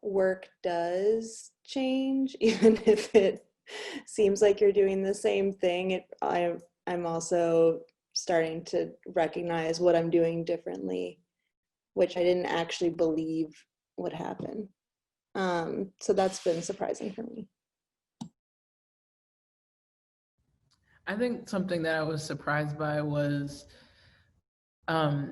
work does change, even if it seems like you're doing the same thing. I'm also starting to recognize what I'm doing differently, which I didn't actually believe would happen. So that's been surprising for me. I think something that I was surprised by was, I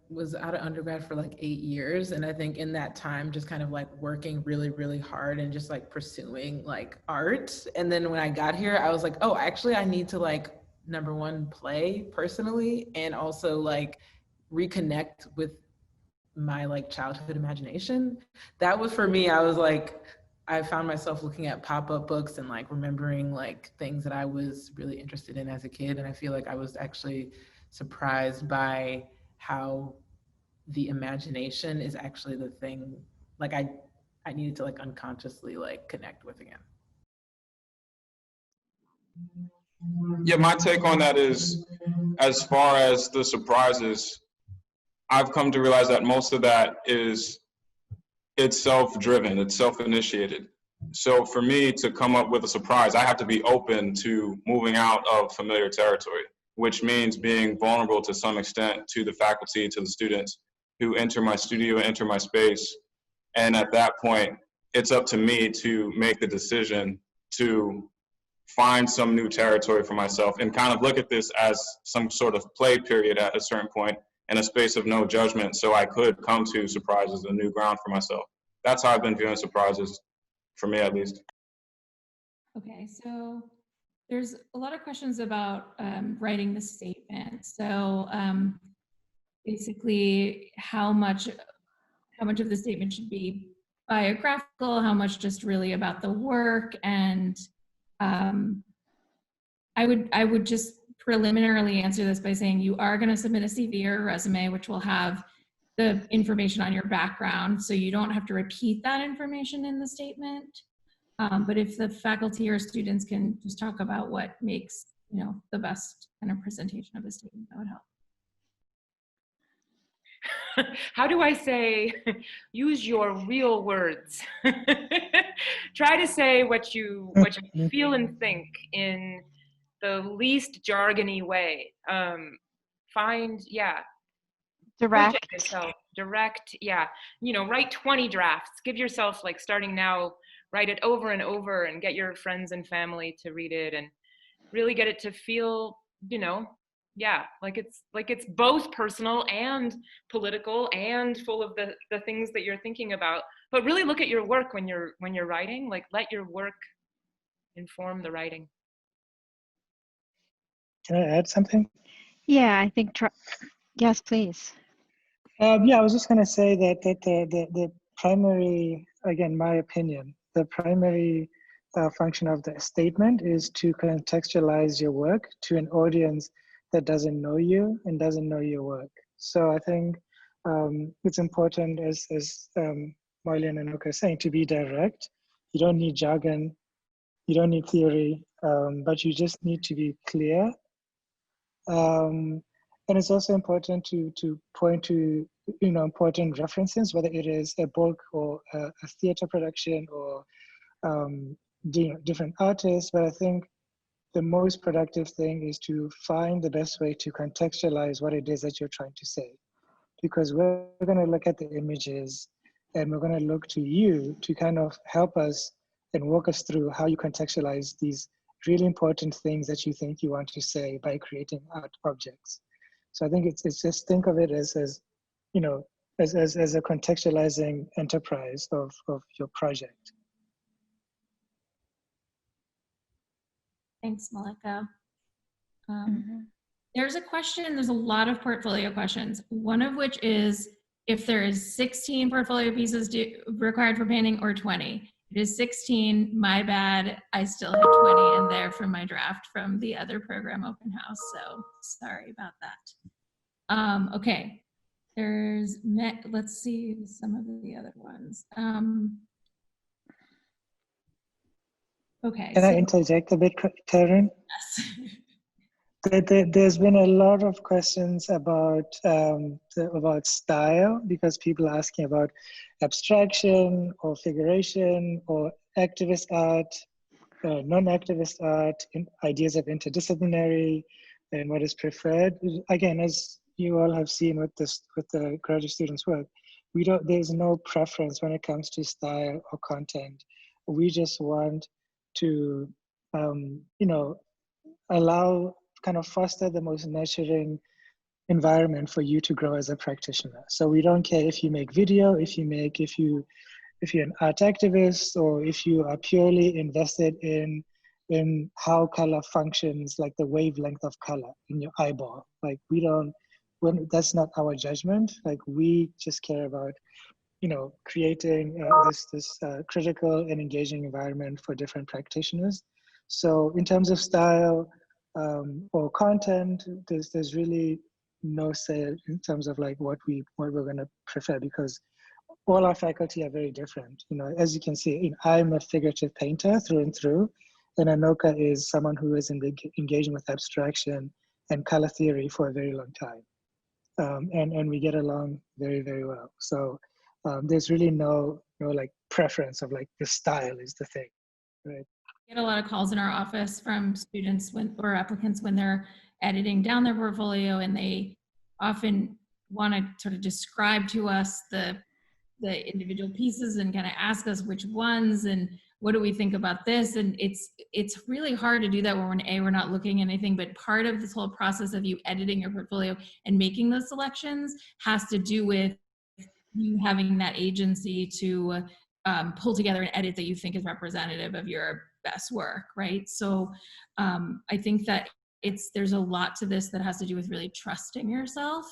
was out of undergrad for like 8 years. And I think in that time, just kind of like working really, really hard and just like pursuing like art. And then when I got here, I was like, oh, actually I need to like, number one, play personally, and also like reconnect with my like childhood imagination. That was for me, I was like, I found myself looking at pop-up books and like remembering like things that I was really interested in as a kid. And I feel like I was actually surprised by how the imagination is actually the thing like I needed to like unconsciously like connect with again. Yeah, my take on that is, as far as the surprises, I've come to realize that most of that it's self-driven, it's self-initiated. So for me to come up with a surprise, I have to be open to moving out of familiar territory, which means being vulnerable to some extent to the faculty, to the students who enter my studio, enter my space. And at that point, it's up to me to make the decision to find some new territory for myself and kind of look at this as some sort of play period at a certain point in a space of no judgment, so I could come to surprises, a new ground for myself. That's how I've been viewing surprises, for me at least. Okay, so there's a lot of questions about writing the statement. So basically, how much of the statement should be biographical, how much just really about the work, and I would just preliminarily answer this by saying you are going to submit a CV or a resume, which will have the information on your background, so you don't have to repeat that information in the statement. But if the faculty or students can just talk about what makes, the best kind of presentation of a statement, that would help. How do I say, use your real words? Try to say what you feel and think in the least jargony way. Direct. Yourself. Direct, yeah. Write 20 drafts. Give yourself, like, starting now, write it over and over and get your friends and family to read it and really get it to feel, like it's both personal and political and full of the things that you're thinking about. But really look at your work when you're writing. Like, let your work inform the writing. Can I add something? Yeah, I think, yes, please. Yeah, I was just going to say that the primary, again, my opinion, the primary function of the statement is to contextualize your work to an audience that doesn't know you and doesn't know your work. So I think it's important, as Molly and Anoka are saying, to be direct. You don't need jargon, you don't need theory, but you just need to be clear. And it's also important to point to important references, whether it is a book or a theater production or different artists. But I think the most productive thing is to find the best way to contextualize what it is that you're trying to say, because we're going to look at the images and we're going to look to you to kind of help us and walk us through how you contextualize these really important things that you think you want to say by creating art objects. So I think it's just think of it as a contextualizing enterprise of your project. Thanks, Meleko. There's a lot of portfolio questions, one of which is if there is 16 portfolio pieces required for painting or 20. It is 16, my bad. I still have 20 in there from my draft from the other program open house, so sorry about that. Okay, let's see some of the other ones. Okay. Can I interject a bit, Karen? Yes. There's been a lot of questions about style, because people are asking about abstraction or figuration or activist art, non-activist art, ideas of interdisciplinary, and what is preferred. Again, as you all have seen with the graduate students' work, there's no preference when it comes to style or content. We just want to, foster the most nurturing environment for you to grow as a practitioner. So we don't care if you make video, if you're an art activist, or if you are purely invested in how color functions, like the wavelength of color in your eyeball. Like that's not our judgment. Like, we just care about, creating this critical and engaging environment for different practitioners. So in terms of style or content, there's really no say in terms of like what we're going to prefer, because all our faculty are very different. As you can see, I'm a figurative painter through and through, and Anoka is someone who is engaging with abstraction and color theory for a very long time. And we get along very, very well. So there's really no like preference of like the style is the thing, right? We get a lot of calls in our office from students or applicants when they're editing down their portfolio, and they often want to sort of describe to us the individual pieces and kind of ask us which ones and what do we think about this. And it's really hard to do that when we're not looking at anything, but part of this whole process of you editing your portfolio and making those selections has to do with you having that agency to pull together an edit that you think is representative of your best work, right? So I think that there's a lot to this that has to do with really trusting yourself.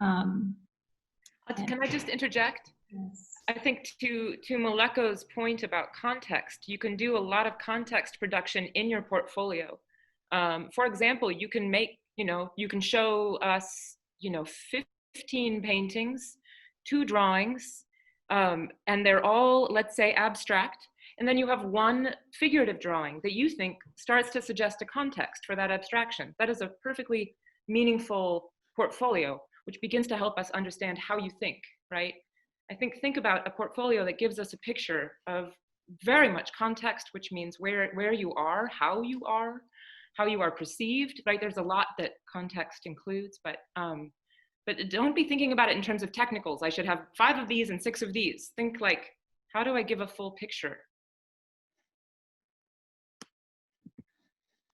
Can I just interject? Yes. I think to Moleko's point about context, you can do a lot of context production in your portfolio. For example, you can you can show us, 15 paintings, 2 drawings, and they're all, let's say, abstract. And then you have one figurative drawing that you think starts to suggest a context for that abstraction. That is a perfectly meaningful portfolio, which begins to help us understand how you think, right? I think about a portfolio that gives us a picture of very much context, which means where you are, how you are perceived, right? There's a lot that context includes, but don't be thinking about it in terms of technicals. I should have 5 of these and 6 of these. Think like, how do I give a full picture?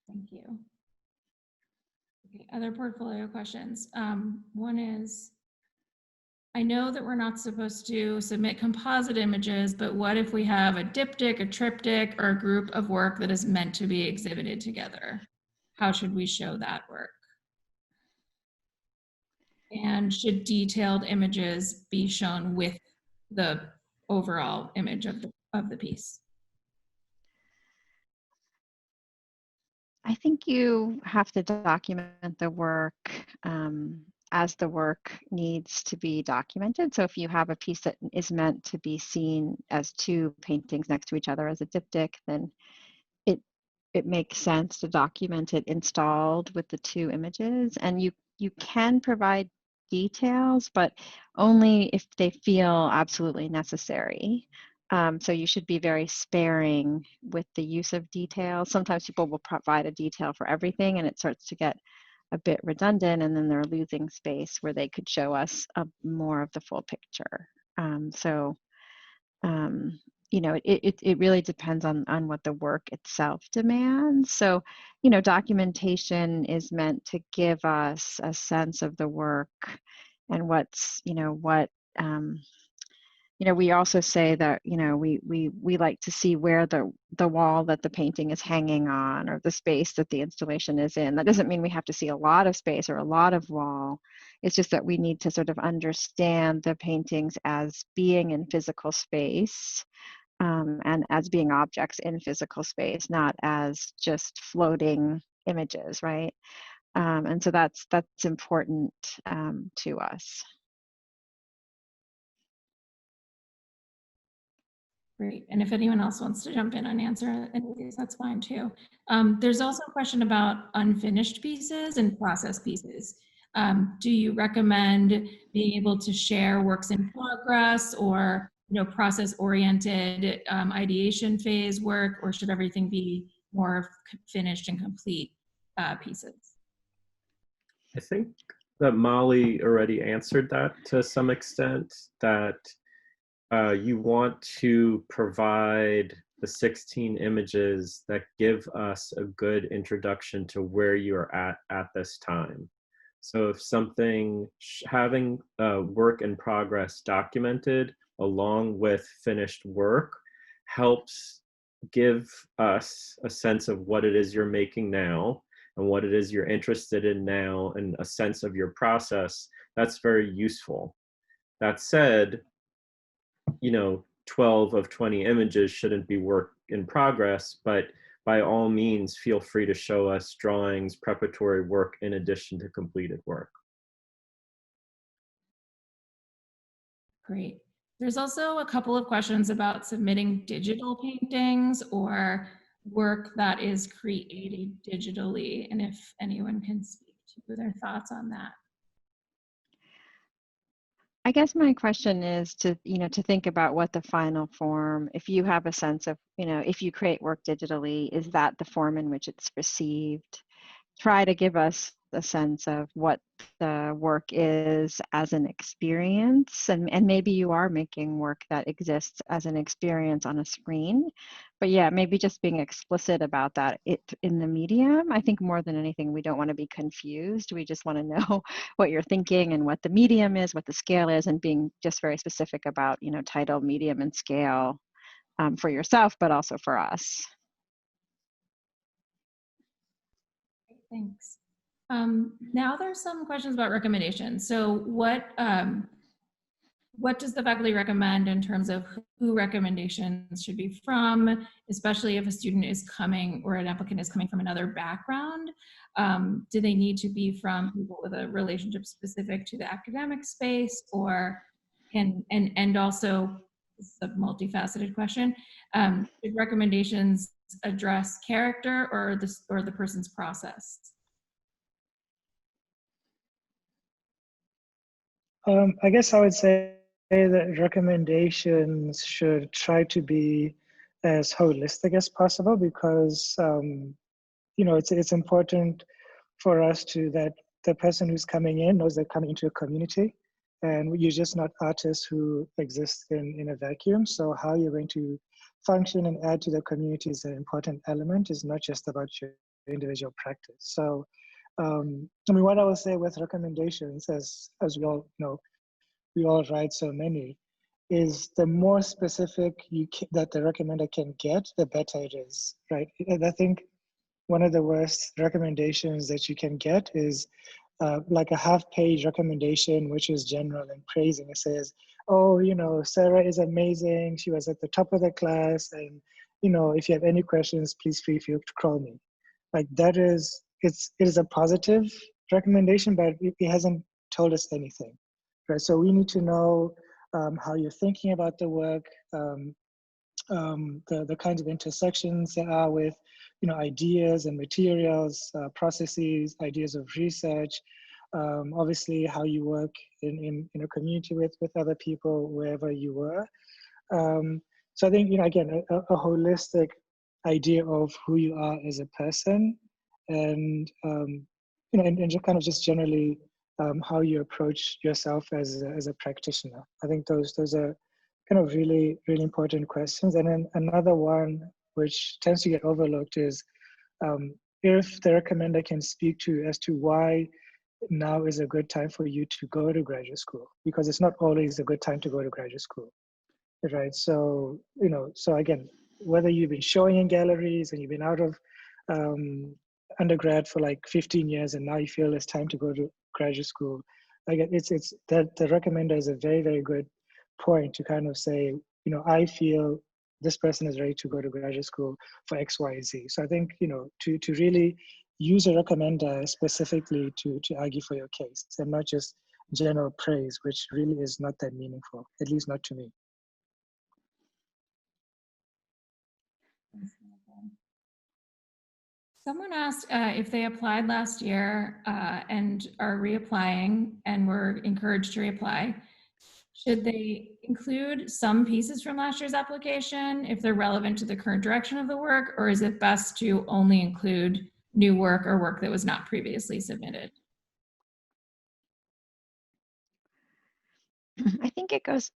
Thank you. Okay, other portfolio questions. One is, I know that we're not supposed to submit composite images, but what if we have a diptych, a triptych, or a group of work that is meant to be exhibited together? How should we show that work? And should detailed images be shown with the overall image of the piece? I think you have to document the work as the work needs to be documented. So if you have a piece that is meant to be seen as 2 paintings next to each other as a diptych, then it makes sense to document it installed with the 2 images. And you can provide details, but only if they feel absolutely necessary. So you should be very sparing with the use of details. Sometimes people will provide a detail for everything and it starts to get a bit redundant, and then they're losing space where they could show us more of the full picture. It really depends on what the work itself demands. So, documentation is meant to give us a sense of the work and we also say that, we like to see where the wall that the painting is hanging on or the space that the installation is in. That doesn't mean we have to see a lot of space or a lot of wall. It's just that we need to sort of understand the paintings as being in physical space and as being objects in physical space, not as just floating images, right? And so that's important to us. Great. And if anyone else wants to jump in and answer any of these, that's fine too. There's also a question about unfinished pieces and process pieces. Do you recommend being able to share works in progress or process-oriented ideation phase work, or should everything be more finished and complete pieces? I think that Molly already answered that to some extent, that you want to provide the 16 images that give us a good introduction to where you're at this time. So if having work in progress documented along with finished work helps give us a sense of what it is you're making now and what it is you're interested in now and a sense of your process, that's very useful. That said, 12 of 20 images shouldn't be work in progress, but by all means, feel free to show us drawings, preparatory work in addition to completed work. Great. There's also a couple of questions about submitting digital paintings or work that is created digitally, and if anyone can speak to their thoughts on that. I guess my question is to, to think about what the final form, if you have a sense of, if you create work digitally, is that the form in which it's received? Try to give us a sense of what the work is as an experience, and maybe you are making work that exists as an experience on a screen, but yeah, maybe just being explicit about that in the medium. I think more than anything, we don't want to be confused. We just want to know what you're thinking and what the medium is, what the scale is, and being just very specific about, title, medium, and scale for yourself, but also for us. Thanks. Now there's some questions about recommendations. So what does the faculty recommend in terms of who recommendations should be from, especially if a student is coming or an applicant is coming from another background? Do they need to be from people with a relationship specific to the academic space, or and also, this is a multifaceted question, should recommendations address character or the person's process? I guess I would say that recommendations should try to be as holistic as possible, because it's important for us that the person who's coming in knows they're coming into a community, and you're just not artists who exist in a vacuum. So how you're going to function and add to the community is an important element. It's not just about your individual practice. So what I would say with recommendations, as we all know, we all write so many, is the more specific that the recommender can get, the better it is, right? And I think one of the worst recommendations that you can get is like a half-page recommendation, which is general and praising. It says, oh, Sarah is amazing. She was at the top of the class. And, if you have any questions, please feel free to call me. Like that is, it is a positive recommendation, but it hasn't told us anything, right? So we need to know how you're thinking about the work, the kinds of intersections there are with, ideas and materials, processes, ideas of research, obviously how you work in a community with other people, wherever you were. So I think, again, a holistic idea of who you are as a person, and, and just kind of just generally how you approach yourself as a practitioner. I think those are kind of really, really important questions. And then another one which tends to get overlooked is if the recommender can speak to as to why now is a good time for you to go to graduate school, because it's not always a good time to go to graduate school, right? So, so again, whether you've been showing in galleries and you've been out of undergrad for like 15 years and now you feel it's time to go to graduate school, again, it's that the recommender is a very, very good point to kind of say, I feel this person is ready to go to graduate school for X, Y, Z. So I think, to really use a recommender specifically to argue for your case, and not just general praise, which really is not that meaningful, at least not to me. Someone asked if they applied last year and are reapplying and were encouraged to reapply, should they include some pieces from last year's application if they're relevant to the current direction of the work, or is it best to only include new work or work that was not previously submitted? I think it goes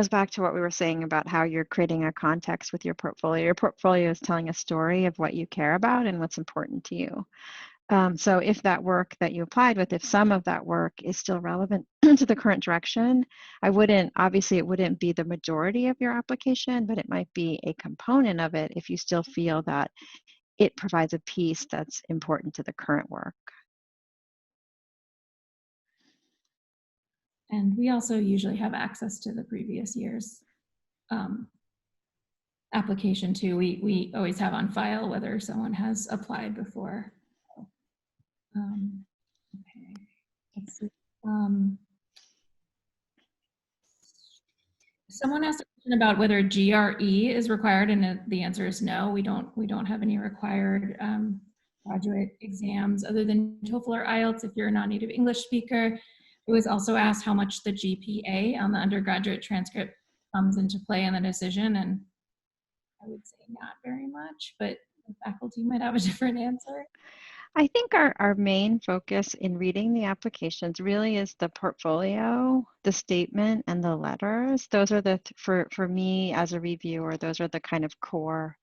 back to what we were saying about how you're creating a context with your portfolio. Your portfolio is telling a story of what you care about and what's important to you. So if that work that you applied with, if some of that work is still relevant to the current direction, obviously it wouldn't be the majority of your application, but it might be a component of it if you still feel that it provides a piece that's important to the current work. And we also usually have access to the previous year's application too. We always have on file whether someone has applied before. Okay, let's see. Someone asked a question about whether GRE is required, and the answer is no. We don't have any required graduate exams other than TOEFL or IELTS if you're a non-native English speaker. It was also asked how much the GPA on the undergraduate transcript comes into play in the decision, and I would say not very much, but the faculty might have a different answer. I think our main focus in reading the applications really is the portfolio, the statement, and the letters. Those are for me as a reviewer, those are the kind of core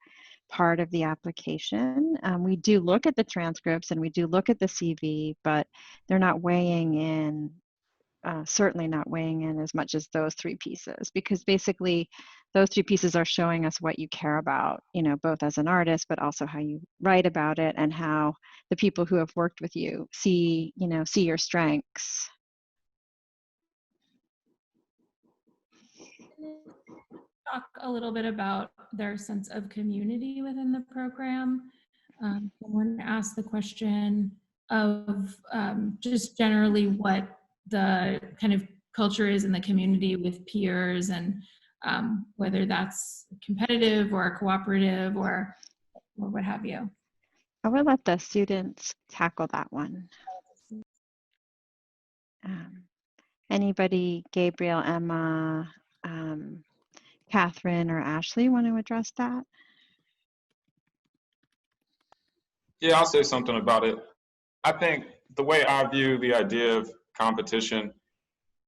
part of the application. We do look at the transcripts and we do look at the CV, but they're not weighing in, certainly not weighing in as much as those three pieces, because basically those three pieces are showing us what you care about, both as an artist, but also how you write about it and how the people who have worked with you see your strengths. Talk a little bit about their sense of community within the program. Someone asked the question of just generally what the kind of culture is in the community with peers, and whether that's competitive or cooperative or what have you. I will let the students tackle that one. Anybody, Gabriel, Emma, Katherine, or Ashley, want to address that? Yeah, I'll say something about it. I think the way I view the idea of competition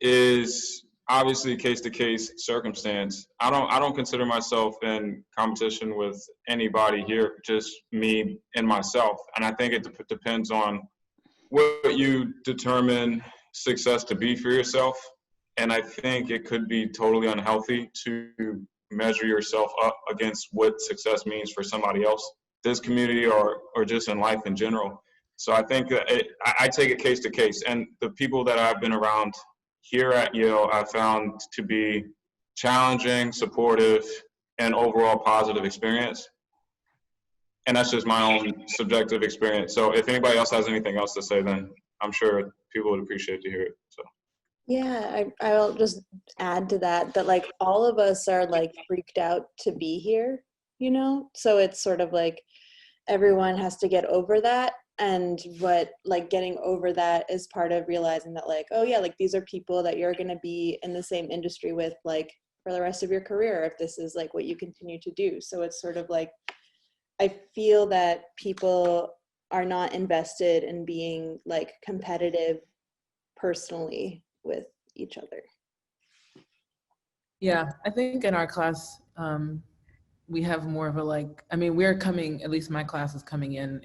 is obviously case-to-case circumstance. I don't consider myself in competition with anybody here, just me and myself. And I think it depends on what you determine success to be for yourself. And I think it could be totally unhealthy to measure yourself up against what success means for somebody else, this community or just in life in general. So I think that I take it case to case, and the people that I've been around here at Yale, I found to be challenging, supportive, and overall positive experience. And that's just my own subjective experience. So if anybody else has anything else to say, then I'm sure people would appreciate to hear it. So. Yeah, I'll just add to that like all of us are like freaked out to be here, So it's sort of like everyone has to get over that. And what like getting over that is part of realizing that like, oh yeah, like these are people that you're going to be in the same industry with like for the rest of your career if this is like what you continue to do. So it's sort of like, I feel that people are not invested in being like competitive personally with each other. Yeah, I think in our class, we have more of a like, we're coming, at least my class is coming in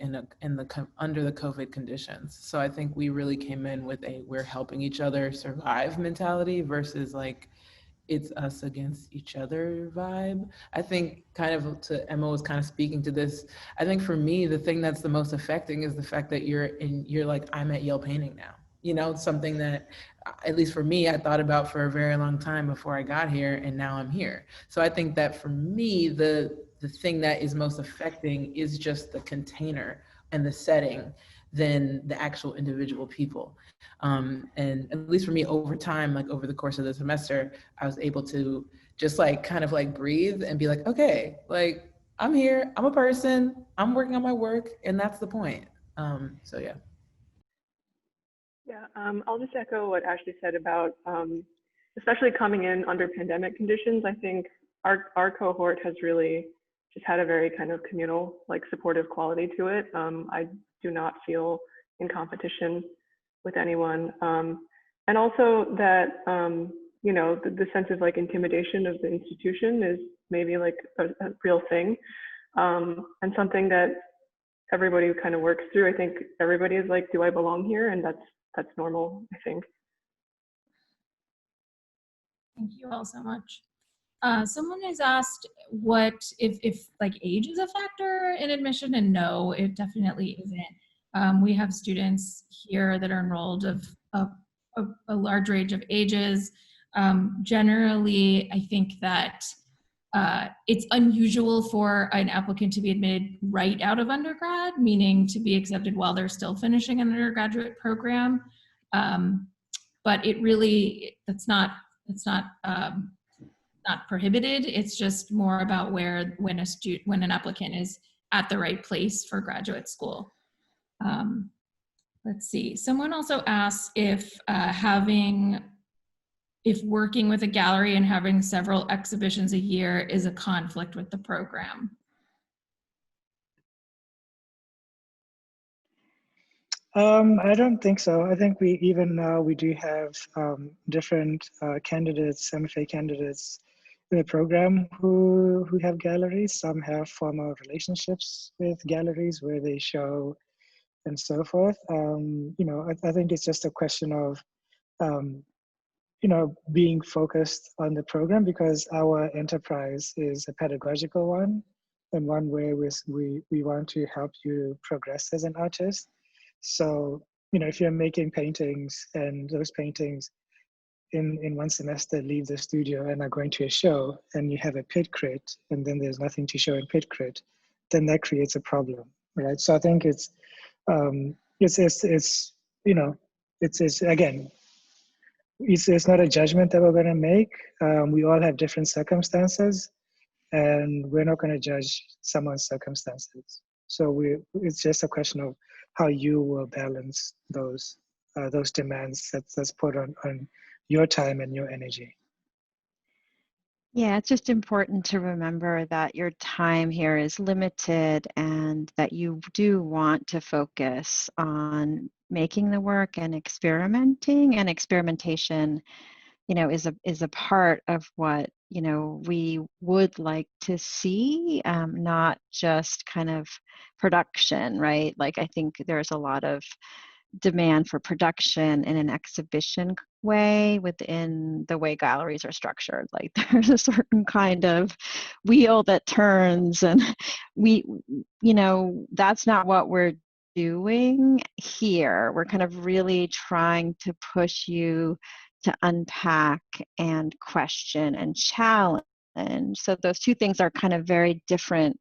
under the COVID conditions. So I think we really came in with we're helping each other survive mentality versus like, it's us against each other vibe. I think kind of to Emma was kind of speaking to this. I think for me, the thing that's the most affecting is the fact that you're like, I'm at Yale Painting now. Something that, at least for me, I thought about for a very long time before I got here, and now I'm here. So I think that for me, the thing that is most affecting is just the container and the setting than the actual individual people. And at least for me, over time, like over the course of the semester, I was able to just like kind of like breathe and be like, okay, like I'm here, I'm a person, I'm working on my work, and that's the point. So yeah. Yeah, I'll just echo what Ashley said about, especially coming in under pandemic conditions. I think our cohort has really just had a very kind of communal, like supportive quality to it. I do not feel in competition with anyone. And also that, the sense of like intimidation of the institution is maybe like a real thing, and something that everybody kind of works through. I think everybody is like, do I belong here? And that's normal, I think. Thank you all so much. Someone has asked what if like age is a factor in admission, and no, it definitely isn't. We have students here that are enrolled of a large range of ages. Generally, I think that it's unusual for an applicant to be admitted right out of undergrad, meaning to be accepted while they're still finishing an undergraduate program. But it really, that's not prohibited. It's just more about when an applicant is at the right place for graduate school. let's see. Someone also asked if working with a gallery and having several exhibitions a year is a conflict with the program. I don't think so. I think we even now we do have different candidates, MFA candidates in the program who have galleries. Some have formal relationships with galleries where they show and so forth. You know, I think it's just a question of you know, being focused on the program, because our enterprise is a pedagogical one, and one where we want to help you progress as an artist. So, you know, if you're making paintings and those paintings in one semester leave the studio and are going to a show, and you have a pit crit, and then there's nothing to show in pit crit, then that creates a problem, right? So I think it's you know, it's again, it's not a judgment that we're going to make. We all have different circumstances, and we're not going to judge someone's circumstances. So it's just a question of how you will balance those demands that's put on your time and your energy. Yeah, it's just important to remember that your time here is limited and that you do want to focus on making the work and experimenting, and experimentation, you know, is a part of what, you know, we would like to see, not just kind of production, right? Like, I think there's a lot of demand for production in an exhibition way within the way galleries are structured. Like, there's a certain kind of wheel that turns, and we, you know, that's not what we're doing here. We're kind of really trying to push you to unpack and question and challenge. So those two things are kind of very different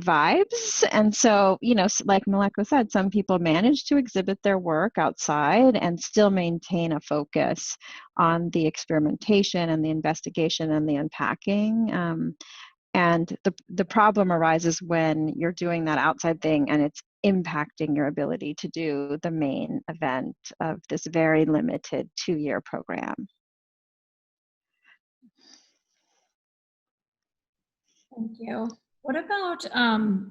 vibes. And so, you know, like Meleko said, some people manage to exhibit their work outside and still maintain a focus on the experimentation and the investigation and the unpacking. And the problem arises when you're doing that outside thing and it's impacting your ability to do the main event of this very limited 2-year program. Thank you. What about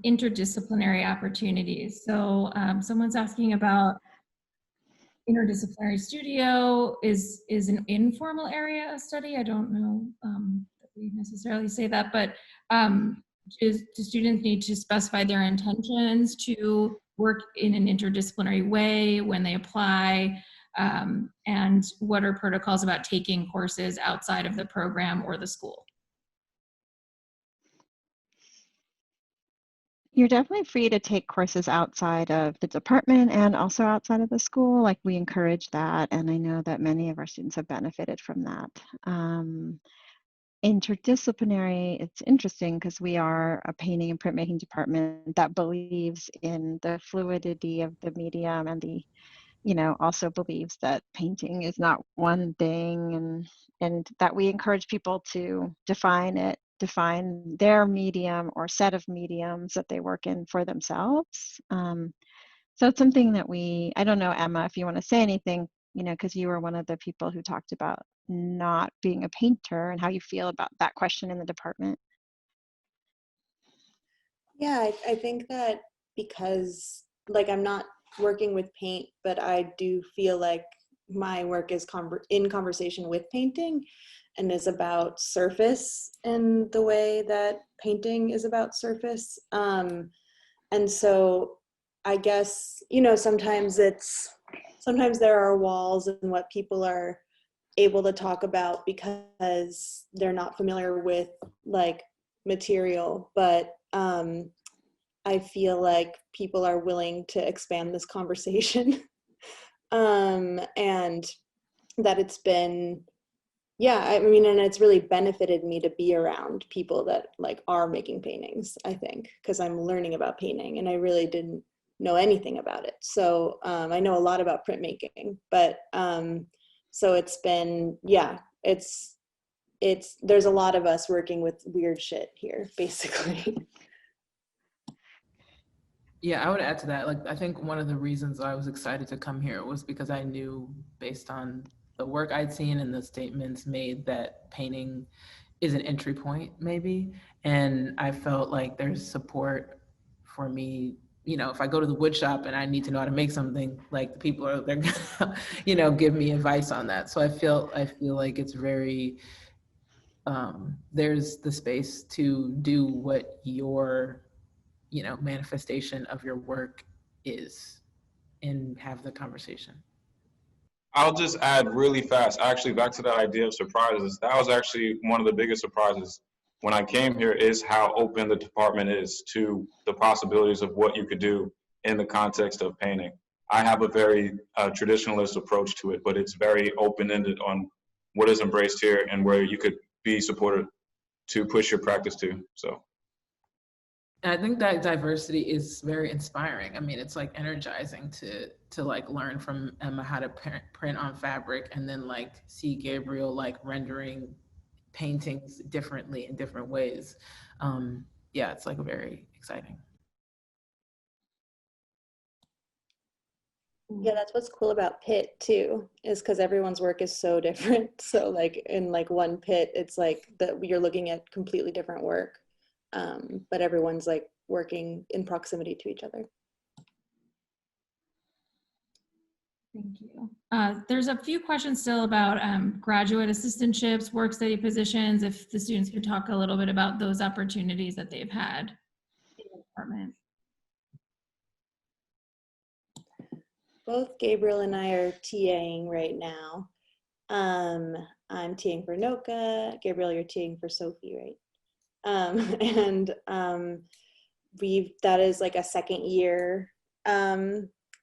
interdisciplinary opportunities? So someone's asking about interdisciplinary studio is an informal area of study. I don't know that we necessarily say that, but do students need to specify their intentions to work in an interdisciplinary way when they apply? And what are protocols about taking courses outside of the program or the school? You're definitely free to take courses outside of the department and also outside of the school. Like, we encourage that, and I know that many of our students have benefited from that. Interdisciplinary, it's interesting because we are a painting and printmaking department that believes in the fluidity of the medium, and the, you know, also believes that painting is not one thing, and that we encourage people to define their medium or set of mediums that they work in for themselves. So it's something that I don't know, Emma, if you want to say anything, you know, because you were one of the people who talked about not being a painter and how you feel about that question in the department. Yeah, I think that because, like, I'm not working with paint, but I do feel like my work is in conversation with painting and is about surface in the way that painting is about surface. And so I guess, you know, sometimes there are walls in what people are able to talk about because they're not familiar with, like, material, but I feel like people are willing to expand this conversation. And that it's been, yeah, I mean, and it's really benefited me to be around people that, like, are making paintings, I think, because I'm learning about painting and I really didn't know anything about it. So I know a lot about printmaking, but so it's been, yeah, it's there's a lot of us working with weird shit here, basically. Yeah, I would add to that. Like, I think one of the reasons I was excited to come here was because I knew, based on the work I'd seen and the statements made, that painting is an entry point, maybe. And I felt like there's support for me. You know, if I go to the wood shop and I need to know how to make something, like, the people are, they're gonna, you know, give me advice on that. So I feel like it's very, there's the space to do what your, you know, manifestation of your work is, and have the conversation. I'll just add really fast, actually, back to that idea of surprises. That was actually one of the biggest surprises when I came here, is how open the department is to the possibilities of what you could do in the context of painting. I have a very traditionalist approach to it, but it's very open-ended on what is embraced here and where you could be supported to push your practice to, so. And I think that diversity is very inspiring. I mean, it's like energizing to like learn from Emma how to print on fabric, and then like see Gabriel like rendering paintings differently in different ways. Yeah, it's like very exciting. Yeah, that's what's cool about Pitt too, is because everyone's work is so different. So like in like one Pitt, it's like that you're looking at completely different work. But everyone's like working in proximity to each other. Thank you. There's a few questions still about graduate assistantships, work study positions, if the students could talk a little bit about those opportunities that they've had in the department. Both Gabriel and I are TAing right now. I'm TAing for Anoka. Gabriel, you're TAing for Sophy, right? That is like a second year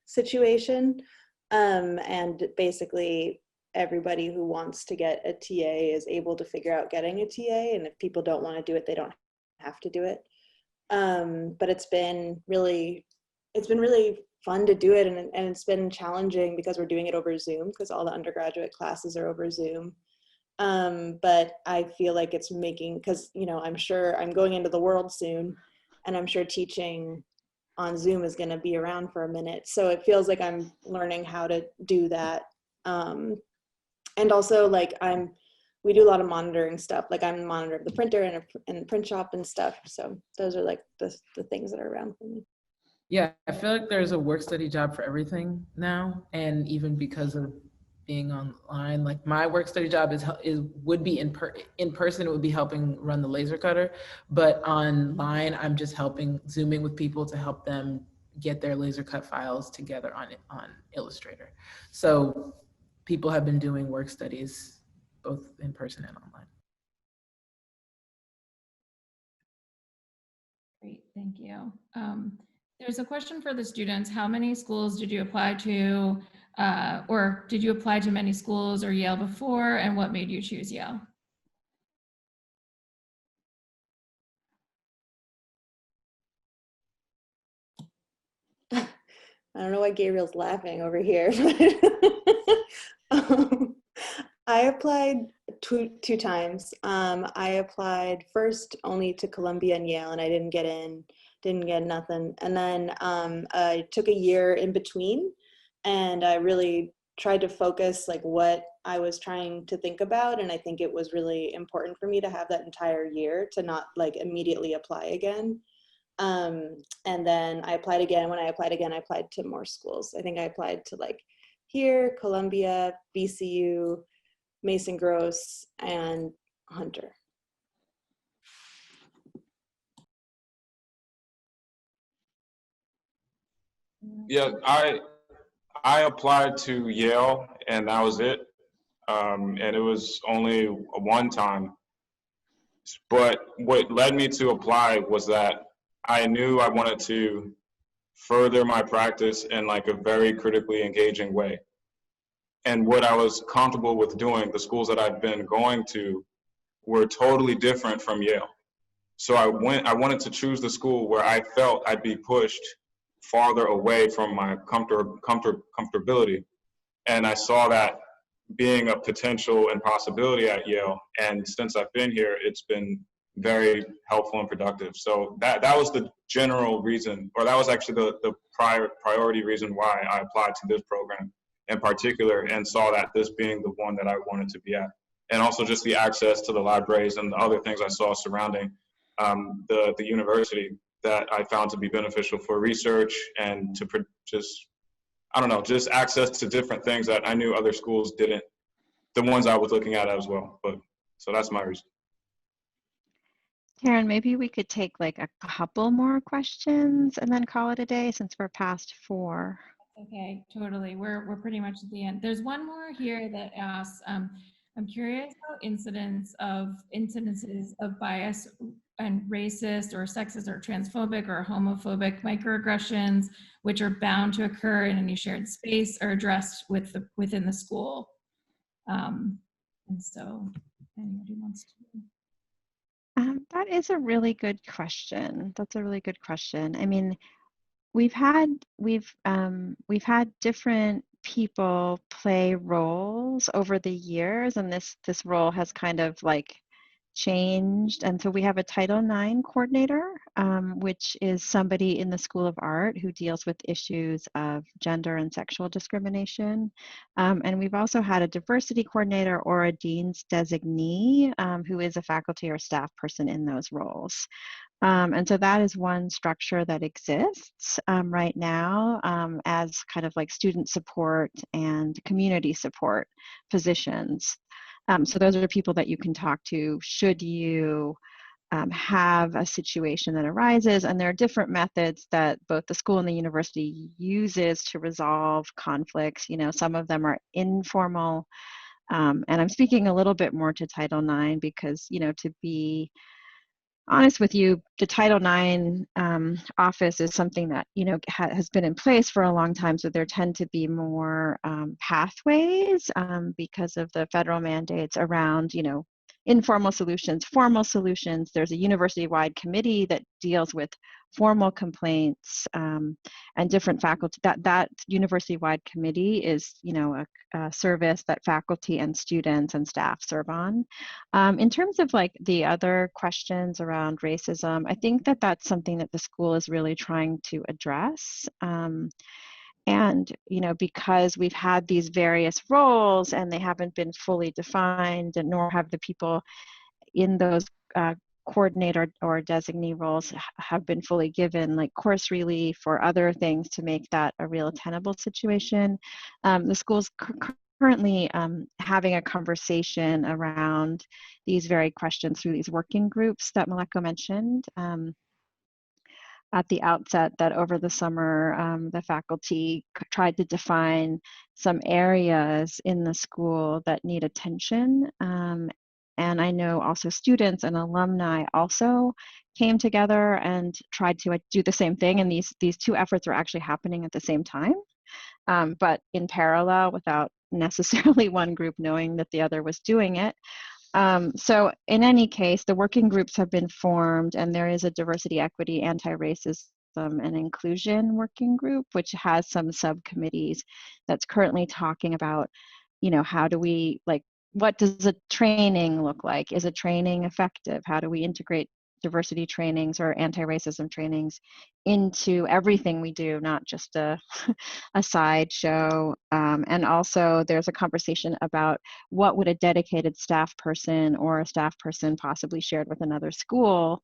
situation, and basically everybody who wants to get a TA is able to figure out getting a TA, and if people don't want to do it, they don't have to do it. But it's been really fun to do it, and it's been challenging because we're doing it over Zoom, because all the undergraduate classes are over Zoom. But I feel like it's making, because, you know, I'm sure I'm going into the world soon, and I'm sure teaching on Zoom is going to be around for a minute. So it feels like I'm learning how to do that. And also like we do a lot of monitoring stuff. Like I'm the monitor of the printer and the print shop and stuff. So those are like the things that are around for me. Yeah, I feel like there's a work study job for everything now. And even because of being online, like my work study job would be in person, it would be helping run the laser cutter, but online I'm just zooming with people to help them get their laser cut files together on Illustrator. So people have been doing work studies both in person and online. Great, thank you. There's a question for the students. How many schools did you apply to, or did you apply to many schools or Yale before, and what made you choose Yale? I don't know why Gabriel's laughing over here. I applied two times. I applied first only to Columbia and Yale, and I didn't get in, didn't get nothing. And then I took a year in between, and I really tried to focus like what I was trying to think about. And I think it was really important for me to have that entire year to not like immediately apply again. And then I applied again. When I applied again, I applied to more schools. I think I applied to like here, Columbia, VCU, Mason Gross, and Hunter. Yeah, I applied to Yale, and that was it. And it was only one time. But what led me to apply was that I knew I wanted to further my practice in like a very critically engaging way. And what I was comfortable with doing, the schools that I'd been going to were totally different from Yale. So I wanted to choose the school where I felt I'd be pushed farther away from my comfortability. And I saw that being a potential and possibility at Yale. And since I've been here, it's been very helpful and productive. So that was the general reason, or that was actually the priority reason why I applied to this program in particular, and saw that this being the one that I wanted to be at. And also just the access to the libraries and the other things I saw surrounding the university that I found to be beneficial for research and to just, I don't know, just access to different things that I knew other schools didn't, the ones I was looking at as well. But so that's my reason. Karen, maybe we could take like a couple more questions and then call it a day since we're past 4. Okay, totally. We're pretty much at the end. There's one more here that asks, I'm curious about incidences of bias and racist or sexist or transphobic or homophobic microaggressions, which are bound to occur in any shared space or addressed within the school. And so, anybody wants to? That is a really good question. That's a really good question. I mean, we've had different people play roles over the years, and this role has kind of like changed. And so we have a Title IX coordinator, which is somebody in the School of Art who deals with issues of gender and sexual discrimination. And we've also had a diversity coordinator or a dean's designee, who is a faculty or staff person in those roles. And so that is one structure that exists right now as kind of like student support and community support positions. So those are people that you can talk to should you have a situation that arises. And there are different methods that both the school and the university uses to resolve conflicts. You know, some of them are informal. And I'm speaking a little bit more to Title IX because, you know, to be honest with you, the Title IX office is something that, you know, has been in place for a long time. So there tend to be more pathways because of the federal mandates around, you know, informal solutions, formal solutions. There's a university-wide committee that deals with formal complaints and different faculty. That university-wide committee is, you know, a service that faculty and students and staff serve on. In terms of like the other questions around racism, I think that that's something that the school is really trying to address. And, you know, because we've had these various roles and they haven't been fully defined, and nor have the people in those coordinator or designee roles have been fully given like course relief or other things to make that a real tenable situation. The school's currently having a conversation around these very questions through these working groups that Meleko mentioned. At the outset, that over the summer, the faculty tried to define some areas in the school that need attention. And I know also students and alumni also came together and tried to do the same thing. And these two efforts are actually happening at the same time, but in parallel without necessarily one group knowing that the other was doing it. So in any case, the working groups have been formed, and there is a diversity, equity, anti-racism, and inclusion working group, which has some subcommittees that's currently talking about, you know, how do we, like, what does a training look like? Is a training effective? How do we integrate diversity trainings or anti-racism trainings into everything we do, not just a sideshow? And also there's a conversation about what would a dedicated staff person or a staff person possibly shared with another school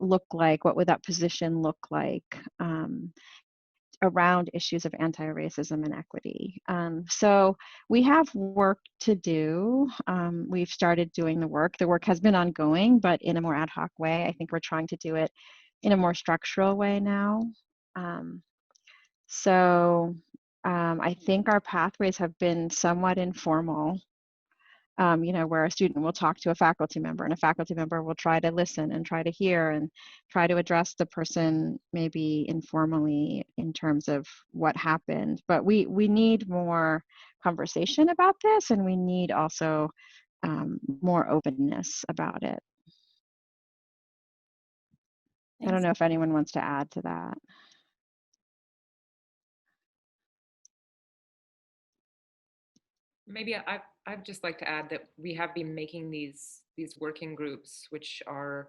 look like? What would that position look like around issues of anti-racism and equity? So we have work to do. We've started doing the work. The work has been ongoing, but in a more ad hoc way. I think we're trying to do it in a more structural way now. I think our pathways have been somewhat informal. You know, where a student will talk to a faculty member and a faculty member will try to listen and try to hear and try to address the person maybe informally in terms of what happened. But we need more conversation about this, and we need also more openness about it. Thanks. I don't know if anyone wants to add to that. Maybe I'd just like to add that we have been making these working groups, which are,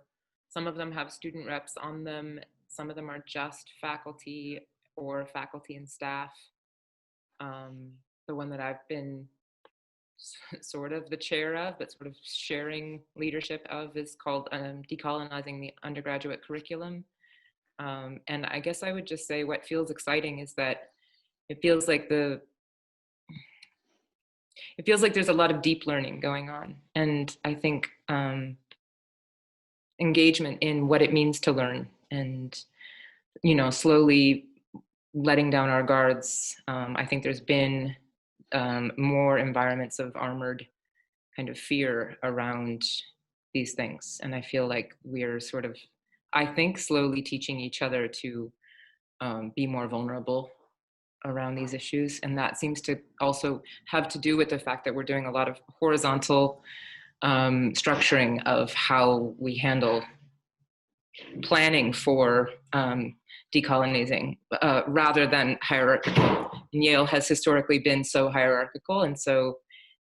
some of them have student reps on them, some of them are just faculty or faculty and staff. The one that I've been sort of the chair of, but sort of sharing leadership of, is called Decolonizing the Undergraduate Curriculum. And I guess I would just say what feels exciting is that it feels like there's a lot of deep learning going on. And I think engagement in what it means to learn, and, you know, slowly letting down our guards. I think there's been more environments of armored kind of fear around these things. And I feel like we're sort of, I think, slowly teaching each other to be more vulnerable around these issues. And that seems to also have to do with the fact that we're doing a lot of horizontal structuring of how we handle planning for decolonizing rather than hierarchical. And Yale has historically been so hierarchical, and so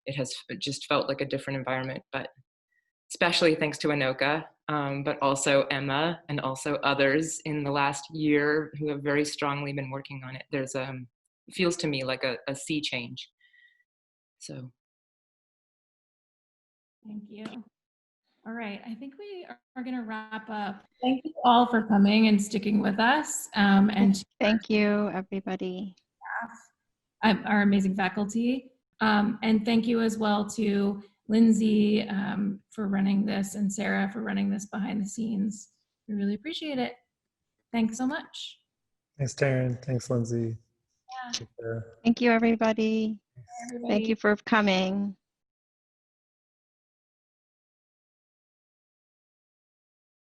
it has just felt like a different environment, but especially thanks to Anoka, but also Emma and also others in the last year who have very strongly been working on it. There's it feels to me like a sea change. So. Thank you. All right, I think we are going to wrap up. Thank you all for coming and sticking with us. And thank you, everybody. Our amazing faculty. And thank you as well to Lindsay for running this, and Sarah for running this behind the scenes. We really appreciate it. Thanks so much. Thanks, Taryn. Thanks, Lindsay. Yeah. Thank you, everybody. Thank you for coming.